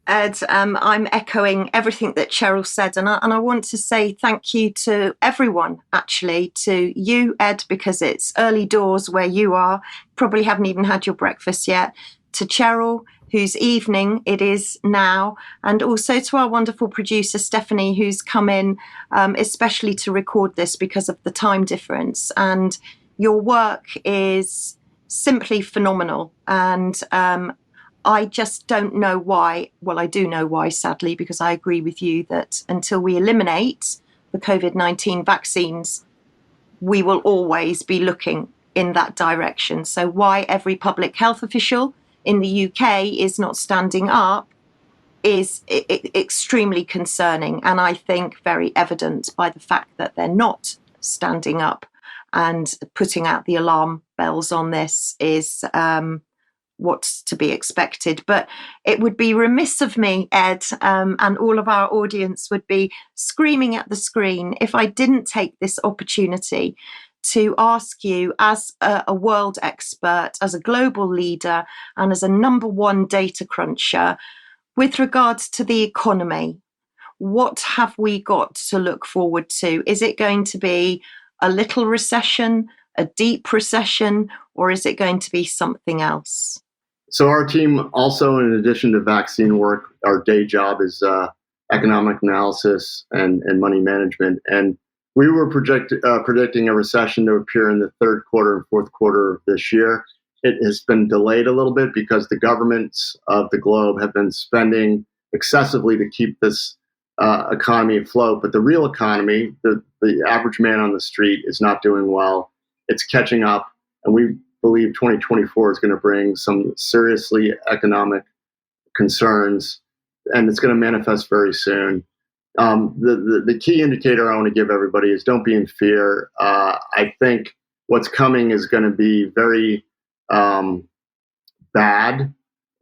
Ed, I'm echoing everything that Cheryl said, and I want to say thank you to everyone, actually, to you, Ed, because it's early doors where you are, probably haven't even had your breakfast yet, to Cheryl, whose evening it is now, and also to our wonderful producer, Stephanie, who's come in especially to record this because of the time difference. And your work is simply phenomenal. And I just don't know why. Well, I do know why, sadly, because I agree with you that until we eliminate the COVID-19 vaccines, we will always be looking in that direction. So why every public health official in the UK is not standing up is extremely concerning, and I think very evident by the fact that they're not standing up and putting out the alarm bells on this is what's to be expected. But it would be remiss of me, Ed, and all of our audience would be screaming at the screen if I didn't take this opportunity to ask you, as a world expert, as a global leader, and as a number one data cruncher, with regards to the economy, what have we got to look forward to? Is it going to be a little recession, a deep recession, or is it going to be something else? So our team also, in addition to vaccine work, our day job is economic analysis and money management. And we were predicting a recession to appear in the third quarter and fourth quarter of this year. It has been delayed a little bit because the governments of the globe have been spending excessively to keep this economy afloat. But the real economy, the average man on the street, is not doing well. It's catching up, and we believe 2024 is going to bring some seriously economic concerns, and it's going to manifest very soon. The key indicator I want to give everybody is don't be in fear. I think what's coming is going to be very bad,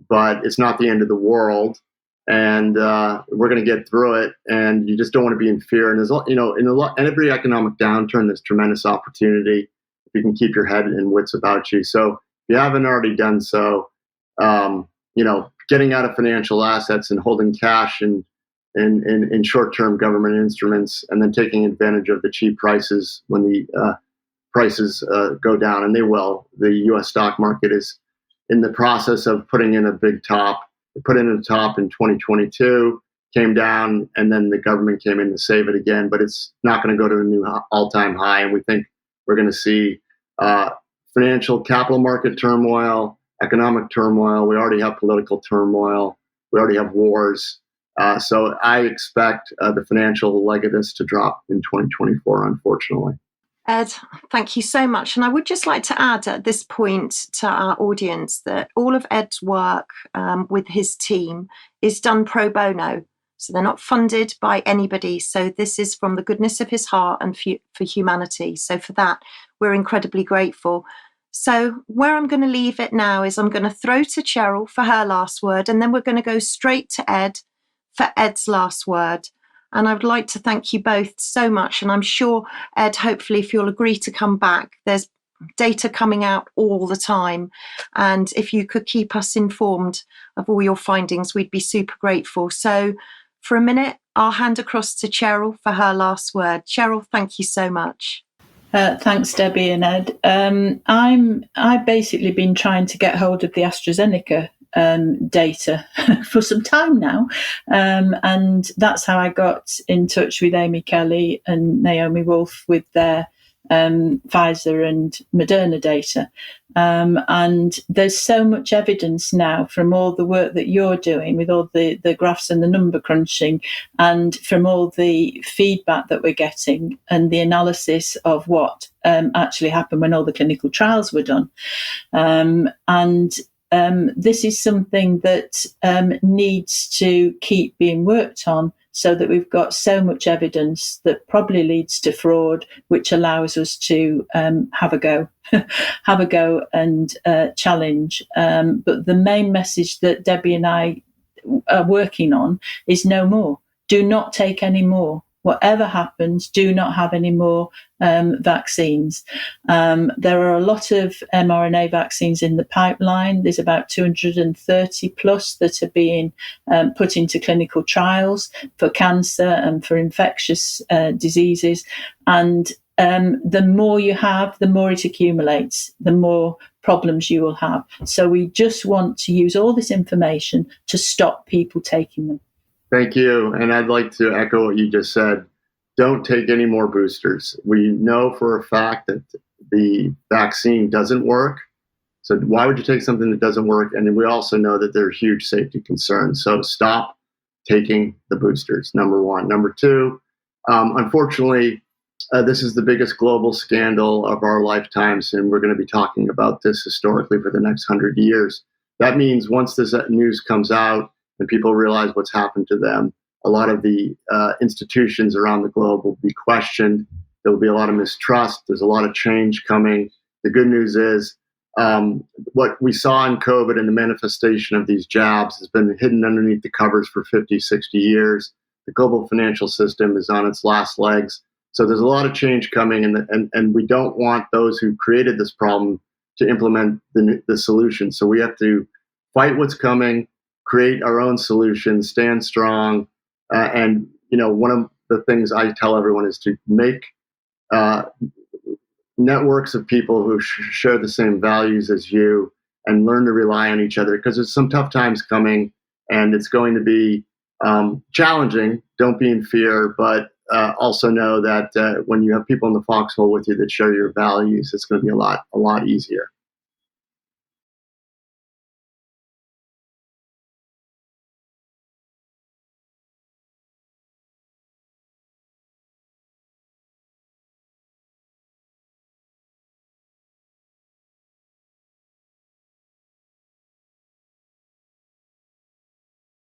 but it's not the end of the world, and we're going to get through it. And you just don't want to be in fear. And there's, in every economic downturn, there's tremendous opportunity if you can keep your head and wits about you. So if you haven't already done so, getting out of financial assets and holding cash and in short-term government instruments, and then taking advantage of the cheap prices when the prices go down, and they will. The U.S. stock market is in the process of putting in a big top. It put in a top in 2022, came down, and then the government came in to save it again. But it's not going to go to a new all-time high, and we think we're going to see financial capital market turmoil, economic turmoil. We already have political turmoil. We already have wars. So I expect the financial leg of this to drop in 2024, unfortunately. Ed, thank you so much. And I would just like to add at this point to our audience that all of Ed's work with his team is done pro bono. So they're not funded by anybody. So this is from the goodness of his heart and for humanity. So for that, we're incredibly grateful. So where I'm going to leave it now is I'm going to throw to Cheryl for her last word, and then we're going to go straight to Ed for Ed's last word. And I would like to thank you both so much. And I'm sure, Ed, hopefully, if you'll agree to come back, there's data coming out all the time. And if you could keep us informed of all your findings, we'd be super grateful. So for a minute, I'll hand across to Cheryl for her last word. Cheryl, thank you so much. Thanks, Debbie and Ed. I've basically been trying to get hold of the AstraZeneca data for some time now, and that's how I got in touch with Amy Kelly and Naomi Wolf with their Pfizer and Moderna data. And there's so much evidence now from all the work that you're doing with all the graphs and the number crunching, and from all the feedback that we're getting and the analysis of what actually happened when all the clinical trials were done. This is something that needs to keep being worked on, so that we've got so much evidence that probably leads to fraud, which allows us to have a go and challenge. But the main message that Debbie and I are working on is no more. Do not take any more. Whatever happens, do not have any more vaccines. There are a lot of mRNA vaccines in the pipeline. There's about 230 plus that are being put into clinical trials for cancer and for infectious diseases. And the more you have, the more it accumulates, the more problems you will have. So we just want to use all this information to stop people taking them. Thank you. And I'd like to echo what you just said. Don't take any more boosters. We know for a fact that the vaccine doesn't work. So why would you take something that doesn't work? And we also know that there are huge safety concerns. So stop taking the boosters, number one. Number two, unfortunately, this is the biggest global scandal of our lifetimes, and we're going to be talking about this historically for the next 100 years. That means once this news comes out and people realize what's happened to them, a lot of the institutions around the globe will be questioned. There will be a lot of mistrust. There's a lot of change coming. The good news is what we saw in COVID and the manifestation of these jabs has been hidden underneath the covers for 50, 60 years. The global financial system is on its last legs. So there's a lot of change coming, and we don't want those who created this problem to implement the solution. So we have to fight what's coming, create our own solutions, stand strong. And, one of the things I tell everyone is to make networks of people who share the same values as you and learn to rely on each other, because there's some tough times coming and it's going to be challenging. Don't be in fear, but also know that when you have people in the foxhole with you that share your values, it's going to be a lot easier.